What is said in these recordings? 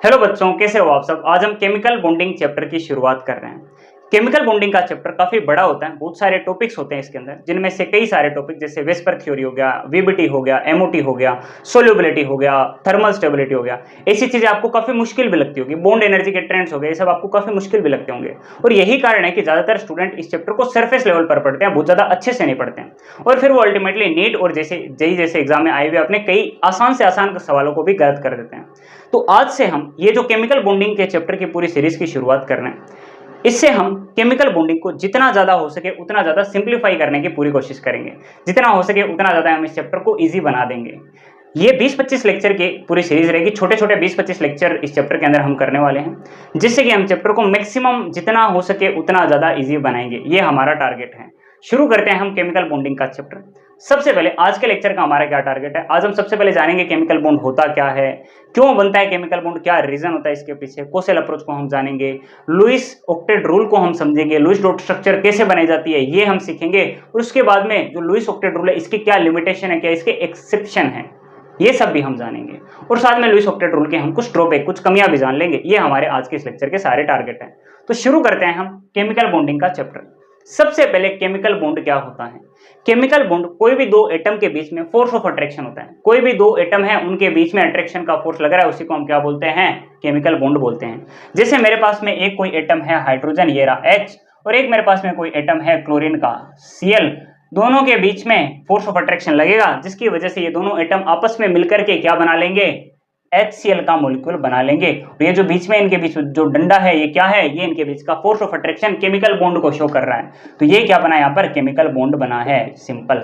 Hello बच्चों, कैसे हो आप सब। आज हम केमिकल बॉन्डिंग चैप्टर की शुरुआत कर रहे हैं। केमिकल बॉन्डिंग का चैप्टर काफी बड़ा होता है, बहुत सारे टॉपिक्स होते हैं इसके अंदर, जिनमें से कई सारे टॉपिक जैसे वेस्पर थ्योरी हो गया, वीबीटी हो गया, एमओटी हो गया, सोल्यूबिलिटी हो गया, थर्मल स्टेबिलिटी हो गया। ऐसी चीजें आपको काफी मुश्किल भी लगती होगी। बॉन्ड एनर्जी के ट्रेंड्स हो गए, ये सब आपको काफी मुश्किल भी लगते होंगे। और यही कारण है कि ज्यादातर स्टूडेंट इस चैप्टर को सरफेस लेवल पर पढ़ते हैं, बहुत ज्यादा अच्छे से नहीं पढ़ते हैं। और फिर वो अल्टीमेटली नीट और जैसे जेई जैसे एग्जाम में आए हुए अपने कई आसान से आसान सवालों को भी गलत कर देते हैं। तो आज से हम ये जो केमिकल बॉन्डिंग के चैप्टर की पूरी सीरीज की शुरुआत कर रहे हैं। इससे हम केमिकल बॉन्डिंग को जितना ज्यादा हो सके उतना ज्यादा सिंप्लीफाई करने की पूरी कोशिश करेंगे। जितना हो सके उतना ज्यादा हम इस चैप्टर को इजी बना देंगे। ये 20-25 लेक्चर की पूरी सीरीज रहेगी। छोटे छोटे 20-25 लेक्चर इस चैप्टर के अंदर हम करने वाले हैं, जिससे कि हम चैप्टर को मैक्सिमम जितना हो सके उतना ज्यादा इजी बनाएंगे। ये हमारा टारगेट है। शुरू करते हैं हम केमिकल बॉन्डिंग का चैप्टर। सबसे पहले आज के लेक्चर का हमारा क्या टारगेट है। आज हम सबसे पहले जानेंगे केमिकल बॉन्ड होता क्या है, क्यों बनता है केमिकल बॉन्ड, क्या रीजन होता है इसके पीछे, कोसेल अप्रोच को हम जानेंगे, लुईस ऑक्टेट रूल को हम समझेंगे, लुईस डॉट स्ट्रक्चर कैसे बनाई जाती है ये हम सीखेंगे। और उसके बाद में जो लुईस ऑक्टेट रूल है इसकी क्या लिमिटेशन है, क्या इसके एक्सेप्शन है, ये सब भी हम जानेंगे। और साथ में लुईस ऑक्टेट रूल के हम कुछ ड्रॉबैक, कुछ कमियां भी जान लेंगे। ये हमारे आज के इस लेक्चर के सारे टारगेट हैं। तो शुरू करते हैं हम केमिकल बॉन्डिंग का चैप्टर। सबसे पहले केमिकल बॉन्ड क्या होता है। केमिकल बॉन्ड कोई भी दो एटम के बीच में फोर्स ऑफ अट्रैक्शन होता है। कोई भी दो एटम है उनके बीच में अट्रैक्शन का फोर्स लग रहा है, उसी को हम क्या बोलते हैं, केमिकल बॉन्ड बोलते हैं। जैसे मेरे पास में एक कोई एटम है हाइड्रोजन, ये रहा H, और एक मेरे पास में कोई एटम है क्लोरीन का Cl। दोनों के बीच में फोर्स ऑफ अट्रैक्शन लगेगा, जिसकी वजह से ये दोनों एटम आपस में मिलकर के क्या बना लेंगे, HCl का मॉलिक्यूल बना लेंगे। और ये जो बीच में इनके बीच जो डंडा है ये क्या है, ये इनके बीच का force of attraction chemical bond को शो कर रहा है। तो ये क्या बना, यहाँ पर केमिकल बॉन्ड बना है। सिंपल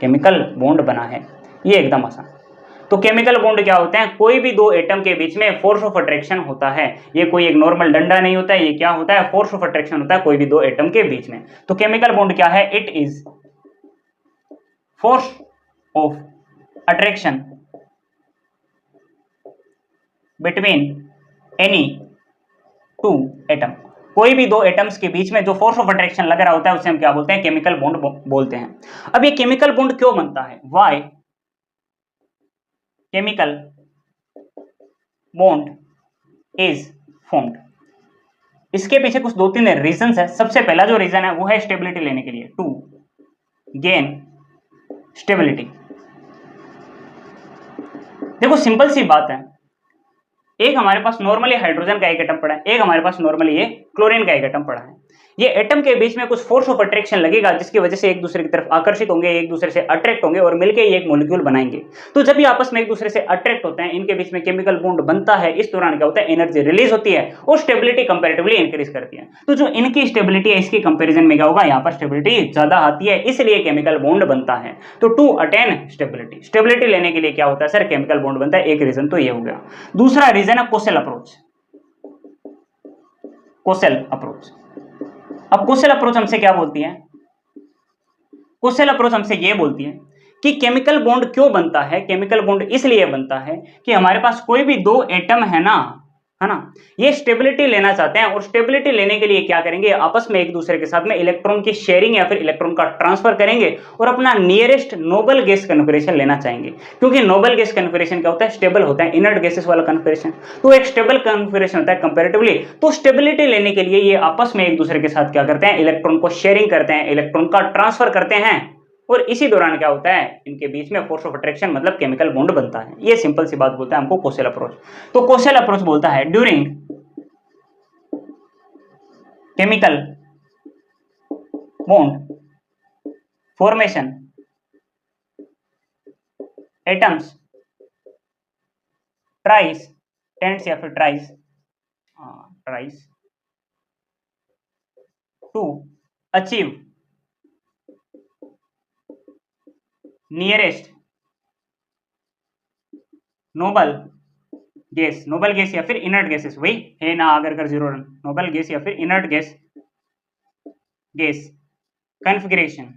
केमिकल बॉन्ड बना है, ये एकदम आसान। तो केमिकल बॉन्ड क्या होते हैं, कोई भी दो एटम के बीच में फोर्स ऑफ अट्रैक्शन होता है। ये कोई एक नॉर्मल डंडा नहीं होता है, ये क्या होता है, फोर्स ऑफ अट्रैक्शन होता है कोई भी दो एटम के बीच में। तो केमिकल बॉन्ड क्या है, it is force of attraction between any two atom. कोई भी दो एटम्स के बीच में जो फोर्स ऑफ अट्रैक्शन लग रहा होता है उसे हम क्या बोलते हैं, केमिकल बॉन्ड बोलते हैं। अब ये केमिकल बॉन्ड क्यों बनता है, why chemical bond is formed. इसके पीछे कुछ दो तीन रीजंस है। सबसे पहला जो रीजन है वो है स्टेबिलिटी लेने के लिए, टू गेन स्टेबिलिटी। देखो सिंपल सी बात है, एक हमारे पास नॉर्मली हाइड्रोजन का एक एटम पड़ा है, एक हमारे पास नॉर्मली ये क्लोरीन का एक एटम पड़ा है। ये एटम के बीच में कुछ फोर्स ऑफ अट्रैक्शन लगेगा, जिसकी वजह से एक दूसरे की तरफ आकर्षित होंगे, एक दूसरे से अट्रैक्ट होंगे और मिलकर ये एक मॉलिक्यूल बनाएंगे। तो जब ये आपस में एक दूसरे से अट्रैक्ट होते हैं, इनके बीच में केमिकल बॉन्ड बनता है। इस दौरान क्या होता है, एनर्जी रिलीज होती है और स्टेबिलिटी कंपैरेटिवली इंक्रीज करती है। तो जो इनकी स्टेबिलिटी है इसकी कंपेरिजन में क्या होगा, यहाँ पर स्टेबिलिटी ज्यादा आती है, इसलिए केमिकल बॉन्ड बनता है। तो टू अटेन स्टेबिलिटी, स्टेबिलिटी लेने के लिए क्या होता है सर, केमिकल बॉन्ड बनता है। एक रीजन तो ये हो गया। दूसरा रीजन है कोसेल अप्रोच। कोसेल अप्रोच, अब कोसेल अप्रोच हमसे क्या बोलती है, कोसेल अप्रोच हमसे ये बोलती है कि केमिकल बॉन्ड क्यों बनता है। केमिकल बॉन्ड इसलिए बनता है कि हमारे पास कोई भी दो एटम है ना, है ना, ये स्टेबिलिटी लेना चाहते हैं। और स्टेबिलिटी लेने के लिए क्या करेंगे, आपस में एक दूसरे के साथ में इलेक्ट्रॉन की शेयरिंग या फिर इलेक्ट्रॉन का ट्रांसफर करेंगे और अपना नियरेस्ट नोबल गैस कन्फिगरेशन लेना चाहेंगे। क्योंकि नोबल गैस कन्फिगरेशन क्या होता है, स्टेबल होता है, इनर्ट गैसेस वाला कन्फिगरेशन। तो एक स्टेबल कन्फिगरेशन होता है कंपैरेटिवली। तो स्टेबिलिटी लेने के लिए ये आपस में एक दूसरे के साथ क्या करते हैं, इलेक्ट्रॉन को शेयरिंग करते हैं, इलेक्ट्रॉन का ट्रांसफर करते हैं। और इसी दौरान क्या होता है, इनके बीच में फोर्स ऑफ अट्रैक्शन मतलब केमिकल बॉन्ड बनता है। ये सिंपल सी बात बोलता है हमको कोसेल अप्रोच। तो कोसेल अप्रोच बोलता है during chemical bond formation atoms tries tents या फिर tries tries to achieve nearest noble gas, noble gas या फिर इनर्ट गैसेस, वही है ना, अगर कर जीरो रन, नोबल गैस या फिर इनर्ट गैस गैस कन्फिगरेशन,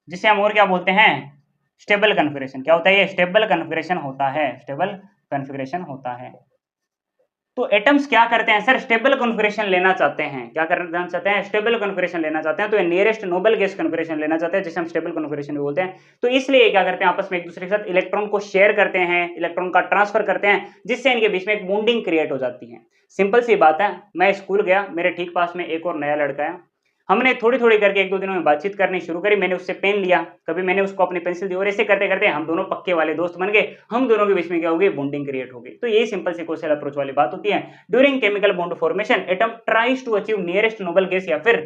जिसे हम और क्या बोलते हैं, स्टेबल कन्फिगरेशन। क्या होता है ये, स्टेबल कन्फिगरेशन होता है, स्टेबल कन्फिगरेशन होता है। तो एटम्स क्या करते हैं सर, स्टेबल कॉन्फ़िगरेशन लेना चाहते हैं, क्या करना चाहते हैं, स्टेबल कॉन्फ़िगरेशन लेना चाहते हैं, तो ये नियरेस्ट नोबल गैस कॉन्फ़िगरेशन लेना चाहते हैं, जिसे हम स्टेबल कॉन्फ़िगरेशन भी बोलते हैं। तो इसलिए क्या करते हैं, आपस में एक दूसरे के साथ इलेक्ट्रॉन को शेयर करते हैं, इलेक्ट्रॉन का ट्रांसफर करते हैं, जिससे इनके बीच में एक बॉन्डिंग क्रिएट हो जाती है। सिंपल सी बात है, मैं स्कूल गया, मेरे ठीक पास में एक और नया लड़का है, हमने थोड़ी-थोड़ी करके 1-2 दिनों में बातचीत करनी शुरू करी, मैंने उससे पेन लिया, कभी मैंने उसको अपनी पेंसिल दी और ऐसे करते-करते हम दोनों पक्के वाले दोस्त बन गए, हम दोनों के बीच में क्या हो गई, बॉन्डिंग क्रिएट हो गई। तो यही सिंपल सी क्वेश्चन अप्रोच वाली बात होती है। During chemical bond formation atom tries to achieve nearest noble gas या फिर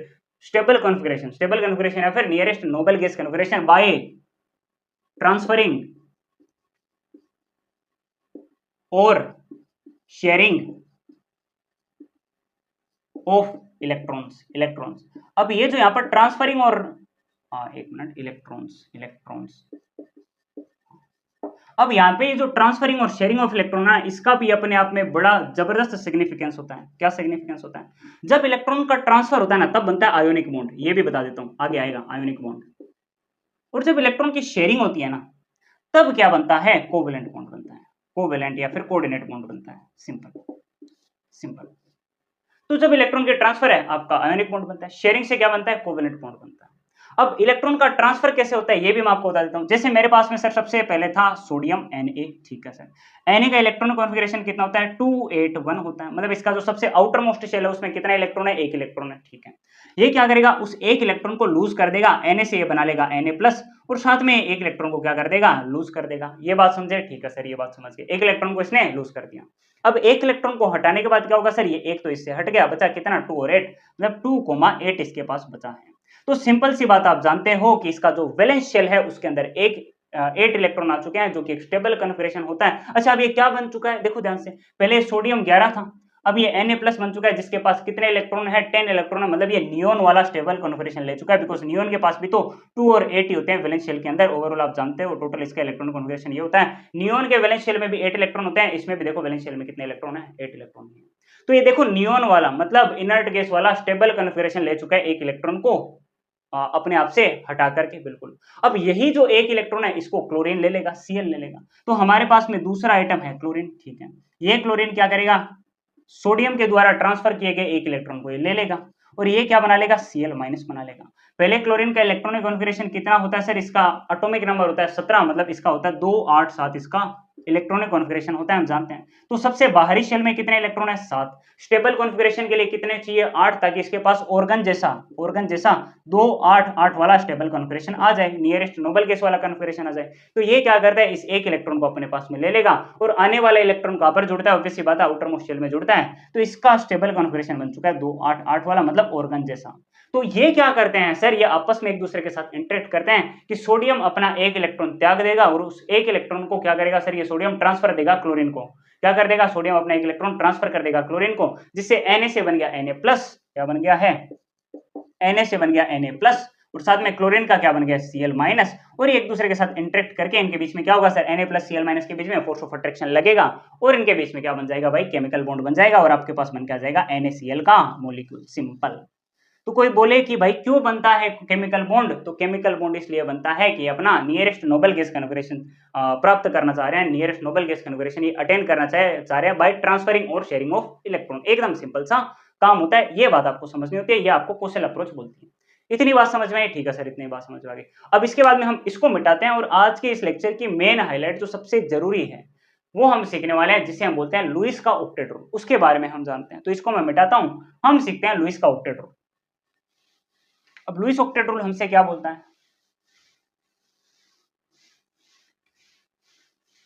स्टेबल कॉन्फ़िगरेशन या फिर nearest noble gas configuration by transferring और शेयरिंग ऑफ इलेक्ट्रॉन्स। अब ये जो यहाँ पर ट्रांसफरिंग और एक मिनट, इलेक्ट्रॉन्स, अब यहाँ पे जो ट्रांसफरिंग और शेयरिंग ऑफ इलेक्ट्रॉन है, इसका भी अपने आप में बड़ा जबरदस्त सिग्निफिकेंस होता है। क्या सिग्निफिकेंस होता है, जब इलेक्ट्रॉन का ट्रांसफर होता है ना, तब बनता है आयोनिक बॉन्ड, ये भी बता देता हूँ, आगे आएगा आयोनिक बॉन्ड। और जब इलेक्ट्रॉन की शेयरिंग होती है ना, तब क्या बनता है, कोवेलेंट बॉन्ड बनता है, कोवेलेंट या फिर कोऑर्डिनेट बॉन्ड बनता है। सिंपल। तो जब इलेक्ट्रॉन के ट्रांसफर है, आपका आयोनिक बॉन्ड बनता है, शेयरिंग से क्या बनता है, कोवेलेंट बॉन्ड बनता है। अब इलेक्ट्रॉन का ट्रांसफर कैसे होता है, ये भी मैं आपको बता देता हूं। जैसे मेरे पास में सर सबसे पहले था सोडियम Na, ठीक है सर, Na का इलेक्ट्रॉन कॉन्फ़िगरेशन कितना होता है, 281 होता है, मतलब इसका जो सबसे आउटर मोस्ट शेल है उसमें कितना इलेक्ट्रॉन है, एक इलेक्ट्रॉन है, ठीक है। ये क्या करेगा, उस एक इलेक्ट्रॉन को लूज कर देगा, Na से ये बना लेगा Na+, और साथ में एक इलेक्ट्रॉन को क्या कर देगा, लूज कर देगा। ये बात समझे, ठीक है सर, ये बात समझ गए, एक इलेक्ट्रॉन को इसने लूज कर दिया। अब एक इलेक्ट्रॉन को हटाने के बाद क्या होगा सर, ये एक तो इससे हट गया, बचा कितना, 2 और 8, मतलब 2,8 इसके पास बचा है। तो सिंपल सी बात, आप जानते हो कि इसका जो वैलेंस शेल है उसके अंदर 8 इलेक्ट्रॉन आ चुके हैं, जो कि एक स्टेबल कॉन्फ़िगरेशन होता है। अच्छा, अब ये क्या बन चुका है, देखो ध्यान से, पहले सोडियम 11 था, अब ये Na+ बन चुका है, जिसके पास कितने इलेक्ट्रॉन है, 10 इलेक्ट्रॉन है, मतलब ये नियोन वाला स्टेबल कॉन्फ़िगरेशन ले चुका है, बिकॉज नियोन के पास भी तो 2 और 8 ही होते हैं वैलेंस शेल के अंदर। ओवरऑल आप जानते हो टोटल इसका इलेक्ट्रॉन कॉन्फ़िगरेशन ये होता है। नियोन के वैलेंस शेल में भी 8 इलेक्ट्रॉन होते हैं, इसमें भी देखो वैलेंस शेल में कितने इलेक्ट्रॉन है, 8 इलेक्ट्रॉन है। तो ये देखो नियोन वाला, मतलब इनर्ट गैस वाला स्टेबल कॉन्फ़िगरेशन ले चुका है, एक इलेक्ट्रॉन को अपने आप से हटा करके, बिल्कुल। अब यही जो एक इलेक्ट्रॉन है, इसको क्लोरीन ले लेगा, Cl ले लेगा, तो हमारे पास में दूसरा आइटम है क्लोरीन, ठीक है। ये क्लोरीन क्या करेगा, सोडियम के द्वारा ट्रांसफर किए गए एक इलेक्ट्रॉन को ये ले लेगा, और ये क्या बना लेगा, Cl- बना लेगा। पहले क्लोरीन का इलेक्ट्रॉनिक कॉन्फ़िगरेशन कितना होता है सर, इसका एटॉमिक नंबर होता है 17, मतलब इसका होता है 287, इसका इलेक्ट्रॉनिक कॉन्फ़िगरेशन होता है, हम जानते हैं। तो सबसे बाहरी शेल में कितने इलेक्ट्रॉन है, 7। स्टेबल कॉन्फ़िगरेशन के लिए कितने चाहिए, 8, ताकि इसके पास ऑर्गन जैसा 288 वाला स्टेबल कॉन्फ़िगरेशन आ जाए, नियरेस्ट नोबल गैस वाला कॉन्फ़िगरेशन आ जाए। तो ये क्या करता है, इस एक इलेक्ट्रॉन को अपने पास में ले लेगा, और आने वाला इलेक्ट्रॉन कहां पर जुड़ता है, ऑब्वियस सी बात है, आउटर मोस्ट शेल में जुड़ता है। तो इसका स्टेबल कॉन्फ़िगरेशन बन चुका है 288 वाला, मतलब ऑर्गन जैसा। तो ये क्या करते हैं सर, ये आपस में एक दूसरे के साथ इंटरेक्ट करते हैं कि सोडियम अपना एक इलेक्ट्रॉन त्याग देगा, और उस एक इलेक्ट्रॉन को क्या करेगा सर, ये सोडियम ट्रांसफर देगा क्लोरीन को। क्या कर देगा, सोडियम अपना एक इलेक्ट्रॉन ट्रांसफर कर देगा क्लोरीन को, जिससे Na से बन गया Na+, क्या बन गया है, Na से बन गया Na+, और साथ में क्लोरीन का क्या बन गया, Cl-, और ये एक दूसरे के साथ इंटरेक्ट करके इनके बीच में क्या होगा सर, Na+ Cl- के बीच में फोर्स ऑफ अट्रैक्शन लगेगा, और इनके बीच में क्या बन जाएगा भाई, केमिकल बॉन्ड बन जाएगा, और आपके पास बन के आ जाएगा NaCl का मॉलिक्यूल, सिंपल। तो कोई बोले कि भाई क्यों बनता है केमिकल बॉन्ड, तो केमिकल बॉन्ड इसलिए बनता है कि अपना नियरेस्ट नोबल गैस कॉन्फ़िगरेशन प्राप्त करना चाह रहे हैं, नियरेस्ट नोबल गैस कॉन्फ़िगरेशन ये अटेन करना चाह रहे हैं बाय ट्रांसफरिंग और शेयरिंग ऑफ इलेक्ट्रॉन। एकदम सिंपल सा काम होता है, ये बात आपको समझनी होती है, ये आपको क्वेश्चन अप्रोच बोलती है। इतनी बात समझ में आई, ठीक है सर, इतनी बात समझ में आ गई। अब इसके बाद में हम इसको मिटाते हैं, और आज के इस लेक्चर की मेन हाईलाइट जो सबसे जरूरी है वो हम सीखने वाले हैं, जिसे हम बोलते हैं लुईस का ऑक्टेट रूल, उसके बारे में हम जानते हैं। तो इसको मैं मिटाता हूं, हम सीखते हैं लुईस का ऑक्टेट रूल। अब लुईस ऑक्टेट रूल हमसे क्या बोलता है,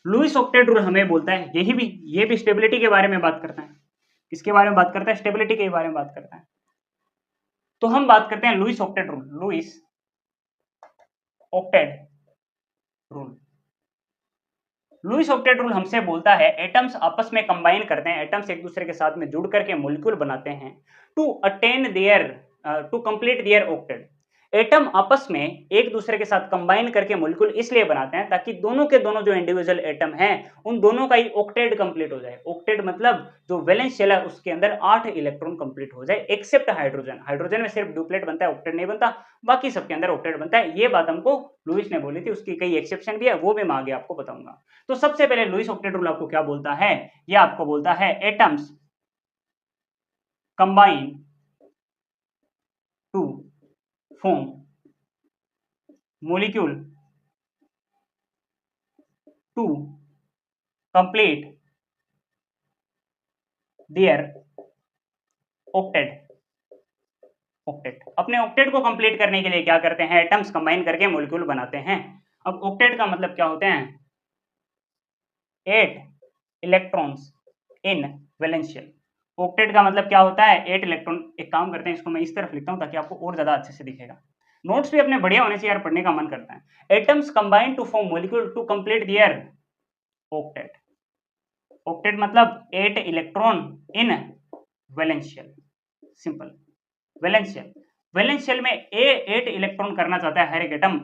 लुईस ऑक्टेट रूल हमें बोलता है, ये भी स्टेबिलिटी के बारे में बात करता है। किसके बारे में बात करता है, स्टेबिलिटी के बारे में बात करता है। तो हम बात करते हैं Lewis octet rule, Lewis octet rule. Lewis octet rule हमसे बोलता है एटम्स आपस में कंबाइन करते हैं, एटम्स एक दूसरे के साथ में जुड़ करके मॉलिक्यूल बनाते हैं to complete their octet. Atom आपस में एक दूसरे के साथ कंबाइन करके मॉलिक्यूल इसलिए बनाते हैं ताकि दोनों के दोनों जो इंडिविजुअल एटम हैं उन दोनों का ही ऑक्टेट कंप्लीट हो जाए। ऑक्टेट मतलब जो वैलेंस शेल है उसके अंदर 8 इलेक्ट्रॉन कंप्लीट हो जाए, एक्सेप्ट हाइड्रोजन। हाइड्रोजन में सिर्फ डुप्लेट बनता है, ऑक्टेट नहीं बनता, बाकी सबके अंदर ऑक्टेट बनता है। ये बात हमको लुईस ने बोली थी, उसकी कई एक्सेप्शन भी है, वो भी मैं आगे आपको बताऊंगा। तो सबसे पहले लुईस ऑक्टेट रूल आपको क्या बोलता है, ये आपको बोलता है atoms combine to form molecule to complete their octet. Octet, अपने ऑक्टेट को कंप्लीट करने के लिए क्या करते हैं, एटम्स कंबाइन करके मॉलिक्यूल बनाते हैं। अब ऑक्टेट का मतलब क्या होते हैं, 8 electrons in valence shell. Octet का मतलब क्या होता है, 8 इलेक्ट्रॉन। एक काम करते हैं, इसको मैं इस तरफ लिखता हूं ताकि आपको और ज्यादा अच्छे से दिखेगा। नोट्स भी अपने बढ़िया होने से यार पढ़ने का मन करता है। Atoms combine to form molecule to complete their octet. Octet मतलब 8 electron in valence shell. Simple, valence shell. Valence shell में 8 इलेक्ट्रॉन करना चाहता है हर एक एटम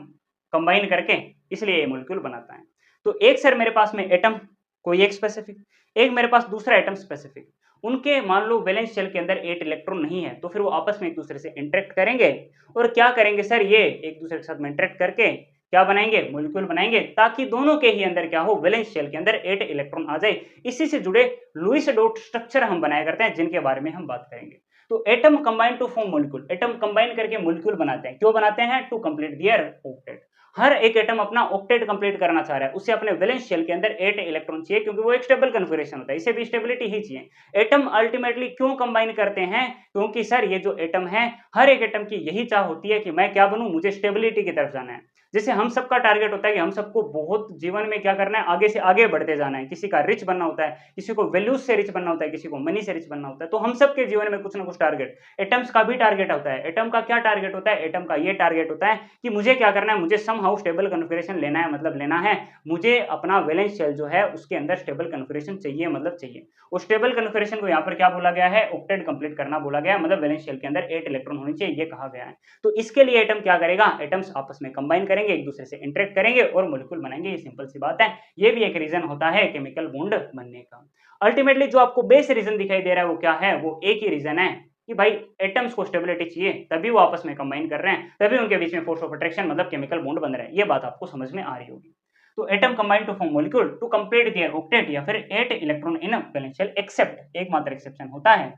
कंबाइन करके, इसलिए ये मॉलिक्यूल बनाता है। तो एक सर मेरे पास में एटम कोई एक स्पेसिफिक, एक मेरे पास दूसरा एटम स्पेसिफिक, उनके मान लो वैलेंस शेल के अंदर 8 इलेक्ट्रॉन नहीं है, तो फिर वो आपस में एक दूसरे से इंटरेक्ट करेंगे और क्या करेंगे सर, ये एक दूसरे के साथ में इंटरेक्ट करके क्या बनाएंगे, मॉलिक्यूल बनाएंगे, ताकि दोनों के ही अंदर क्या हो, वैलेंस शेल के अंदर 8 इलेक्ट्रॉन आ जाए। इसी से जुड़े लुईस डॉट स्ट्रक्चर हम बनाया करते हैं, जिनके बारे में हम बात करेंगे। तो atom combine to form molecule, atom combine करके मॉलिक्यूल बनाते हैं। क्यों बनाते हैं, टू कंप्लीट देयर ऑक्टेट। हर एक एटम अपना ऑक्टेट कंप्लीट करना चाह रहा है, उसे अपने वैलेंस शेल के अंदर 8 इलेक्ट्रॉन चाहिए, क्योंकि वो एक स्टेबल कन्फिगरेशन होता है, इसे भी स्टेबिलिटी ही चाहिए। एटम अल्टीमेटली क्यों कंबाइन करते हैं, क्योंकि सर ये जो एटम है, हर एक एटम की यही चाह होती है कि मैं क्या बनूं, मुझे स्टेबिलिटी की तरफ जाना है। जैसे हम सबका टारगेट होता है कि हम सबको बहुत जीवन में क्या करना है, आगे से आगे बढ़ते जाना है। किसी का रिच बनना होता है, किसी को वैल्यूज से रिच बनना होता है, किसी को मनी से रिच बनना होता है। तो हम सबके जीवन में कुछ ना कुछ टारगेट, एटम्स का भी टारगेट होता है। एटम का क्या टारगेट होता है, एटम का ये टारगेट होता है कि मुझे क्या करना है, मुझे सम हाउ स्टेबल कन्फिगरेशन लेना है, मतलब लेना है मुझे अपना वैलेंस शेल जो है उसके अंदर स्टेबल कन्फिगरेशन चाहिए, मतलब चाहिए। उस स्टेबल कन्फिगरेशन को यहाँ पर क्या बोला गया है, ऑक्टेट कंप्लीट करना बोला गया है, मतलब वैलेंस शेल के अंदर 8 इलेक्ट्रॉन होने चाहिए, ये कहा गया है। तो इसके लिए एटम क्या करेगा, एटम्स आपस में कंबाइन करेंगे, एक दूसरे से इंटरेक्ट करेंगे और मॉलिक्यूल बनाएंगे। ये सिंपल सी बात है। ये भी एक रीजन होता है केमिकल बॉन्ड बनने का। अल्टीमेटली जो आपको बेस रीजन दिखाई दे रहा है वो क्या है, वो एक ही रीजन है कि भाई एटम्स को स्टेबिलिटी चाहिए, तभी वो आपस में कंबाइन कर रहे हैं, तभी उनके बीच में फोर्स ऑफ अट्रैक्शन मतलब केमिकल बॉन्ड बन रहा है। ये बात आपको समझ में आ रही होगी। तो atom combine to form molecule to complete their octet, या फिर 8 electron in valence shell, except, एकमात्र एक्सेप्शन होता है,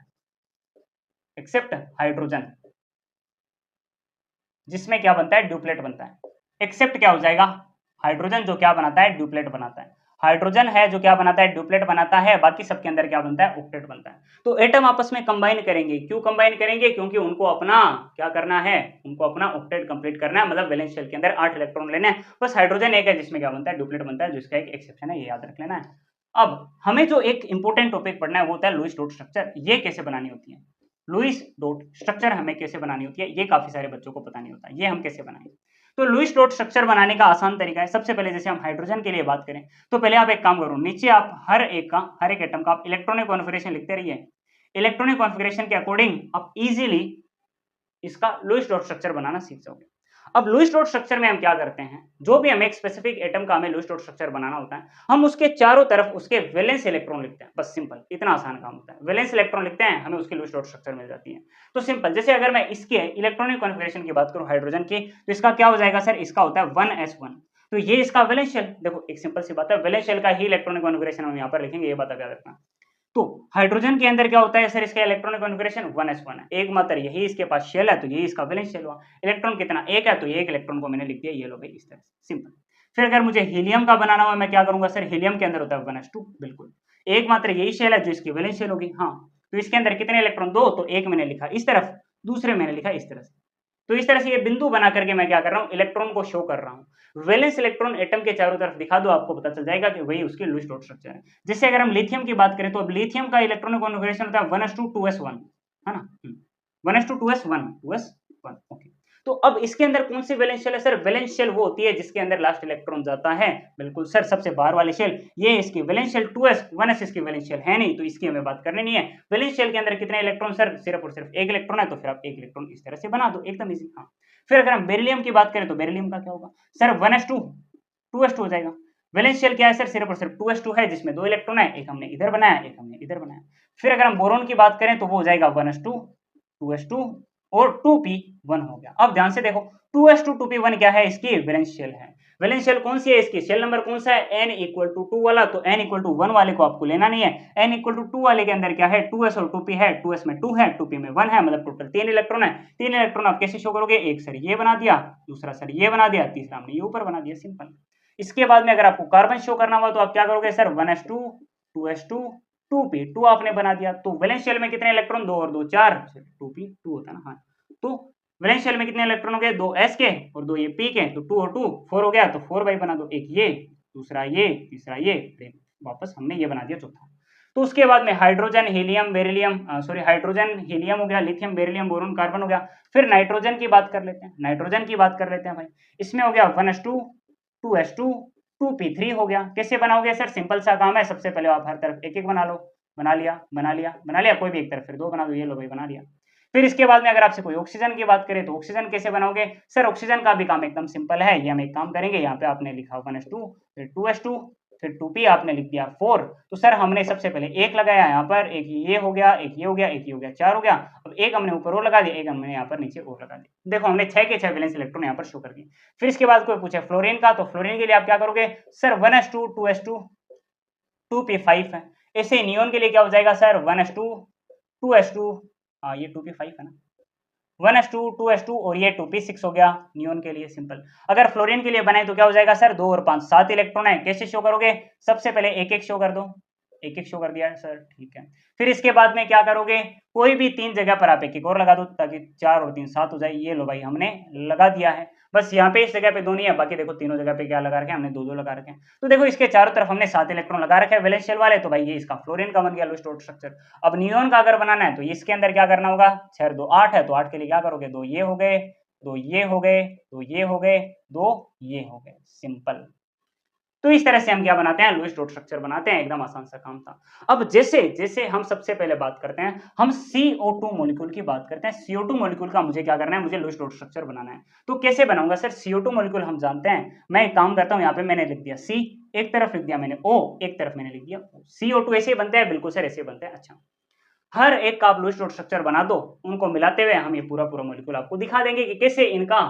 एक्सेप्ट हाइड्रोजन, जिसमें क्या बनता है, ड्यूप्लेट बनता है। एक्सेप्ट क्या हो जाएगा, हाइड्रोजन जो क्या बनाता है, ड्यूप्लेट बनाता है। हाइड्रोजन है जो क्या बनाता है, ड्यूप्लेट बनाता है, बाकी सबके अंदर क्या बनता है, ऑक्टेट बनता है। तो एटम आपस में कंबाइन करेंगे, क्यों कंबाइन करेंगे, क्योंकि उनको अपना क्या करना है, उनको अपना ऑक्टेट कंप्लीट करना है, मतलब वैलेंस शेल के अंदर 8 इलेक्ट्रॉन लेने हैं। बस हाइड्रोजन एक है जिसमें क्या बनता है, ड्यूप्लेट बनता है, जिसका एक एक्सेप्शन है, ये याद रख लेना है। अब हमें जो एक इंपॉर्टेंट टॉपिक पढ़ना है वो होता है लुईस डॉट स्ट्रक्चर। ये कैसे बनानी होती है, लुईस डॉट स्ट्रक्चर हमें कैसे बनानी होती है, ये काफी सारे बच्चों को पता नहीं होता, ये हम कैसे बनाएंगे। तो लुईस डॉट स्ट्रक्चर बनाने का आसान तरीका है, सबसे पहले जैसे हम हाइड्रोजन के लिए बात करें, तो पहले आप एक काम करो, नीचे आप हर एक एटम का आप इलेक्ट्रॉनिक कॉन्फिगरेशन लिखते रहिए। इलेक्ट्रॉनिक कॉन्फिगरेशन के अकॉर्डिंग आप इजीली इसका लुईस डॉट स्ट्रक्चर बनाना सीख जाओगे। अब लुईस डॉट स्ट्रक्चर में हम क्या करते हैं, जो भी हमें एक स्पेसिफिक एटम का हमें लुईस डॉट स्ट्रक्चर बनाना होता है, हम उसके चारों तरफ उसके वैलेंस इलेक्ट्रॉन लिखते हैं, बस सिंपल, इतना आसान काम होता है। वैलेंस इलेक्ट्रॉन लिखते हैं, हमें उसकी लुईस डॉट स्ट्रक्चर मिल जाती है। तो सिंपल, जैसे अगर मैं इसके इलेक्ट्रॉनिक कॉन्फिगरेशन की बात करूं हाइड्रोजन की, तो इसका क्या हो जाएगा सर, इसका होता है 1s1। तो ये इसका वैलेंस शेल, देखो एक सिंपल सी बात है, वैलेंस शेल का ही इलेक्ट्रॉनिक कॉन्फिगरेशन हम यहाँ पर लिखेंगे, ये बात याद रखना। तो हाइड्रोजन के अंदर क्या होता है सर, इसका इलेक्ट्रॉनिक कॉन्फिगरेशन 1s1 है, एक मात्र यही इसके पास शेल है, तो यही इसका वैलेंस शेल हुआ। इलेक्ट्रॉन कितना, एक है, तो ये एक इलेक्ट्रॉन को मैंने लिख दिया, ये लो भाई, इस तरह से सिंपल। फिर अगर मुझे हीलियम का बनाना हुआ, मैं क्या करूंगा सर, हीलियम के अंदर होता है 1s2, बिल्कुल एक मात्र यही शेल है जो इसकी वैलेंस शेल होगी। हाँ, तो इसके अंदर कितने इलेक्ट्रॉन, 2, तो एक मैंने लिखा इस तरफ, दूसरे मैंने लिखा इस तरह से। तो इस तरह से ये बिंदु बना करके मैं क्या कर रहा हूँ, इलेक्ट्रॉन को शो कर रहा हूँ। वैलेंस इलेक्ट्रॉन एटम के चारों तरफ दिखा दो, आपको पता चल जाएगा कि वही उसकी लुईस डॉट स्ट्रक्चर है। जैसे अगर हम लिथियम की बात करें, तो अब लिथियम का इलेक्ट्रॉनिक कॉन्फिगरेशन होता है 1s2 2s1, है ना, 1s2 2s1 ओके। तो अब इसके अंदर कौन सी वैलेंस शेल है सर, वैलेंस शेल वो होती है जिसके अंदर लास्ट इलेक्ट्रॉन जाता है, बिल्कुल सर, सबसे बाहर वाली शेल, ये इसकी वैलेंस शेल 2s, 1s इसकी वैलेंस शेल है नहीं, तो इसकी हमें बात करनी नहीं है। वैलेंस शेल के अंदर कितने इलेक्ट्रॉन सर, सिर्फ और सिर्फ एक इलेक्ट्रॉन है, तो फिर आप एक इलेक्ट्रॉन इस तरह से बना दो, एकदम इजी। हाँ, फिर अगर हम बेरिलियम की बात करें, तो बेरिलियम का क्या होगा सर, 1s2 2s2 हो जाएगा। वैलेंस शेल क्या है सर, सिर्फ और सिर्फ 2s2 है, जिसमें 2 इलेक्ट्रॉन है, एक हमने इधर बनाया, एक हमने इधर बनाया। फिर अगर हम बोरोन की बात करें, तो वो हो जाएगा 1s2 2s2 और 2p1 हो गया। अब ध्यान से देखो, 2s2 2p1 क्या है, इसकी वैलेंस शेल है। वैलेंस शेल कौन सी है इसकी, शेल नंबर कौन सा है, n इक्वल टू 2 वाला, तो n इक्वल टू 1 वाले को आपको लेना नहीं है, n इक्वल टू 2 वाले के अंदर क्या है 2s और 2p है, 2s में 2 है 2p में 1 है, मतलब टोटल 3 इलेक्ट्रॉन है। 3 इलेक्ट्रॉन आप कैसे शो करोगे, एक सर ये बना दिया, दूसरा सर ये बना दिया, तीसरा हमने ये ऊपर बना दिया, सिंपल। इसके बाद में अगर आपको कार्बन शो करना हुआ तो आप क्या करोगे सर 1s2 2s2 2p, 2 आपने बना दिया। तो वैलेंस शेल में कितने इलेक्ट्रॉन, 2 और 2 4, 2p 2 होता है ना, हाँ। तो वैलेंस शेल में कितने इलेक्ट्रॉन हो गए, 2 s के और 2 ये p के, तो 2 और 2 4 हो गया, तो 4 बाई बना दो, एक ये दूसरा ये तीसरा ये, वापस हमने ये बना दिया चौथा। तो उसके बाद में hydrogen helium beryllium sorry hydrogen helium हो गया, लिथियम बेरिलियम बोरोन कार्बन हो गया। फिर नाइट्रोजन की बात कर लेते हैं, नाइट्रोजन की बात कर लेते हैं भाई। इसमें हो गया 1s2 2s2 2p3 हो गया। कैसे बनाओगे सर, सिंपल सा काम है, सबसे पहले आप हर तरफ एक एक बना लो, बना लिया बना लिया बना लिया, कोई भी एक तरफ फिर 2 बना दो, ये लो भाई बना लिया। फिर इसके बाद में अगर आपसे कोई ऑक्सीजन की बात करें तो ऑक्सीजन कैसे बनाओगे सर, ऑक्सीजन का भी काम एकदम सिंपल है। ये हम एक काम करेंगे, यहाँ पे आपने लिखा 1s2 फिर 2s2 फिर 2p आपने लिख दिया 4, तो सर हमने सबसे पहले एक लगाया यहाँ पर, एक ये हो गया, एक ये हो गया, एक ये हो गया, 4 हो गया। अब एक हमने ऊपर और लगा दिया, एक हमने यहाँ पर नीचे और लगा दिया। देखो हमने 6 के 6 वैलेंस इलेक्ट्रॉन यहाँ पर शो कर दिए। फिर इसके बाद कोई पूछे फ्लोरीन का, तो फ्लोरीन के लिए आप क्या करोगे सर 1s2 2s2 2p5 है। ऐसे नियोन के लिए क्या हो जाएगा सर 1s2 2s2 ये 2p5 है ना, 1s2 2s2 और ये 2p6 हो गया नियोन के लिए, सिंपल। अगर फ्लोरीन के लिए बनाए तो क्या हो जाएगा सर 2 और 5 7 इलेक्ट्रॉन है। कैसे शो करोगे, सबसे पहले एक एक शो कर दो, एक एक शो कर दिया सर, ठीक है। फिर इसके बाद में क्या करोगे, कोई भी 3 जगह पर आप एक एक और लगा दो ताकि 4 और 3 7 हो जाए। ये लो भाई हमने लगा दिया है, बस यहाँ पे इस जगह पे 2 नहीं है, बाकी देखो तीनों जगह पे क्या लगा रखे हैं हमने, 2 2 लगा रखे हैं। तो देखो इसके चारों तरफ हमने 7 इलेक्ट्रॉन लगा रखे हैं वैलेंस शेल वाले, तो भाई ये इसका फ्लोरीन का बन गया लोएस्ट ऑर्डर स्ट्रक्चर। अब नियोन का अगर बनाना है तो इसके अंदर क्या करना होगा, 6 2 8 है, तो 8 के लिए क्या करोगे, 2 ये हो गए, 2 ये हो गए, 2 ये हो गए, 2 ये हो गए, सिंपल। तो इस तरह से हम क्या बनाते हैं, लुईस डॉट स्ट्रक्चर बनाते हैं, एकदम आसान सा काम था। अब जैसे जैसे हम सबसे पहले बात करते हैं, हम CO2 मॉलिक्यूल की बात करते हैं। CO2 मॉलिक्यूल का मुझे क्या करना है, मुझे लुईस डॉट स्ट्रक्चर बनाना है। तो कैसे बनाऊंगा सर, CO2 मॉलिक्यूल हम जानते हैं, मैं एक काम करता हूं, यहाँ पे मैंने लिख दिया C, एक तरफ लिख दिया मैंने O, एक तरफ मैंने लिख दिया O। CO2 ऐसे बनते हैं, बिल्कुल सर ऐसे बनते हैं। अच्छा, हर एक का आप लुईस डॉट स्ट्रक्चर बना दो, उनको मिलाते हुए हम ये पूरा पूरा मॉलिक्यूल आपको दिखा देंगे कि कैसे इनका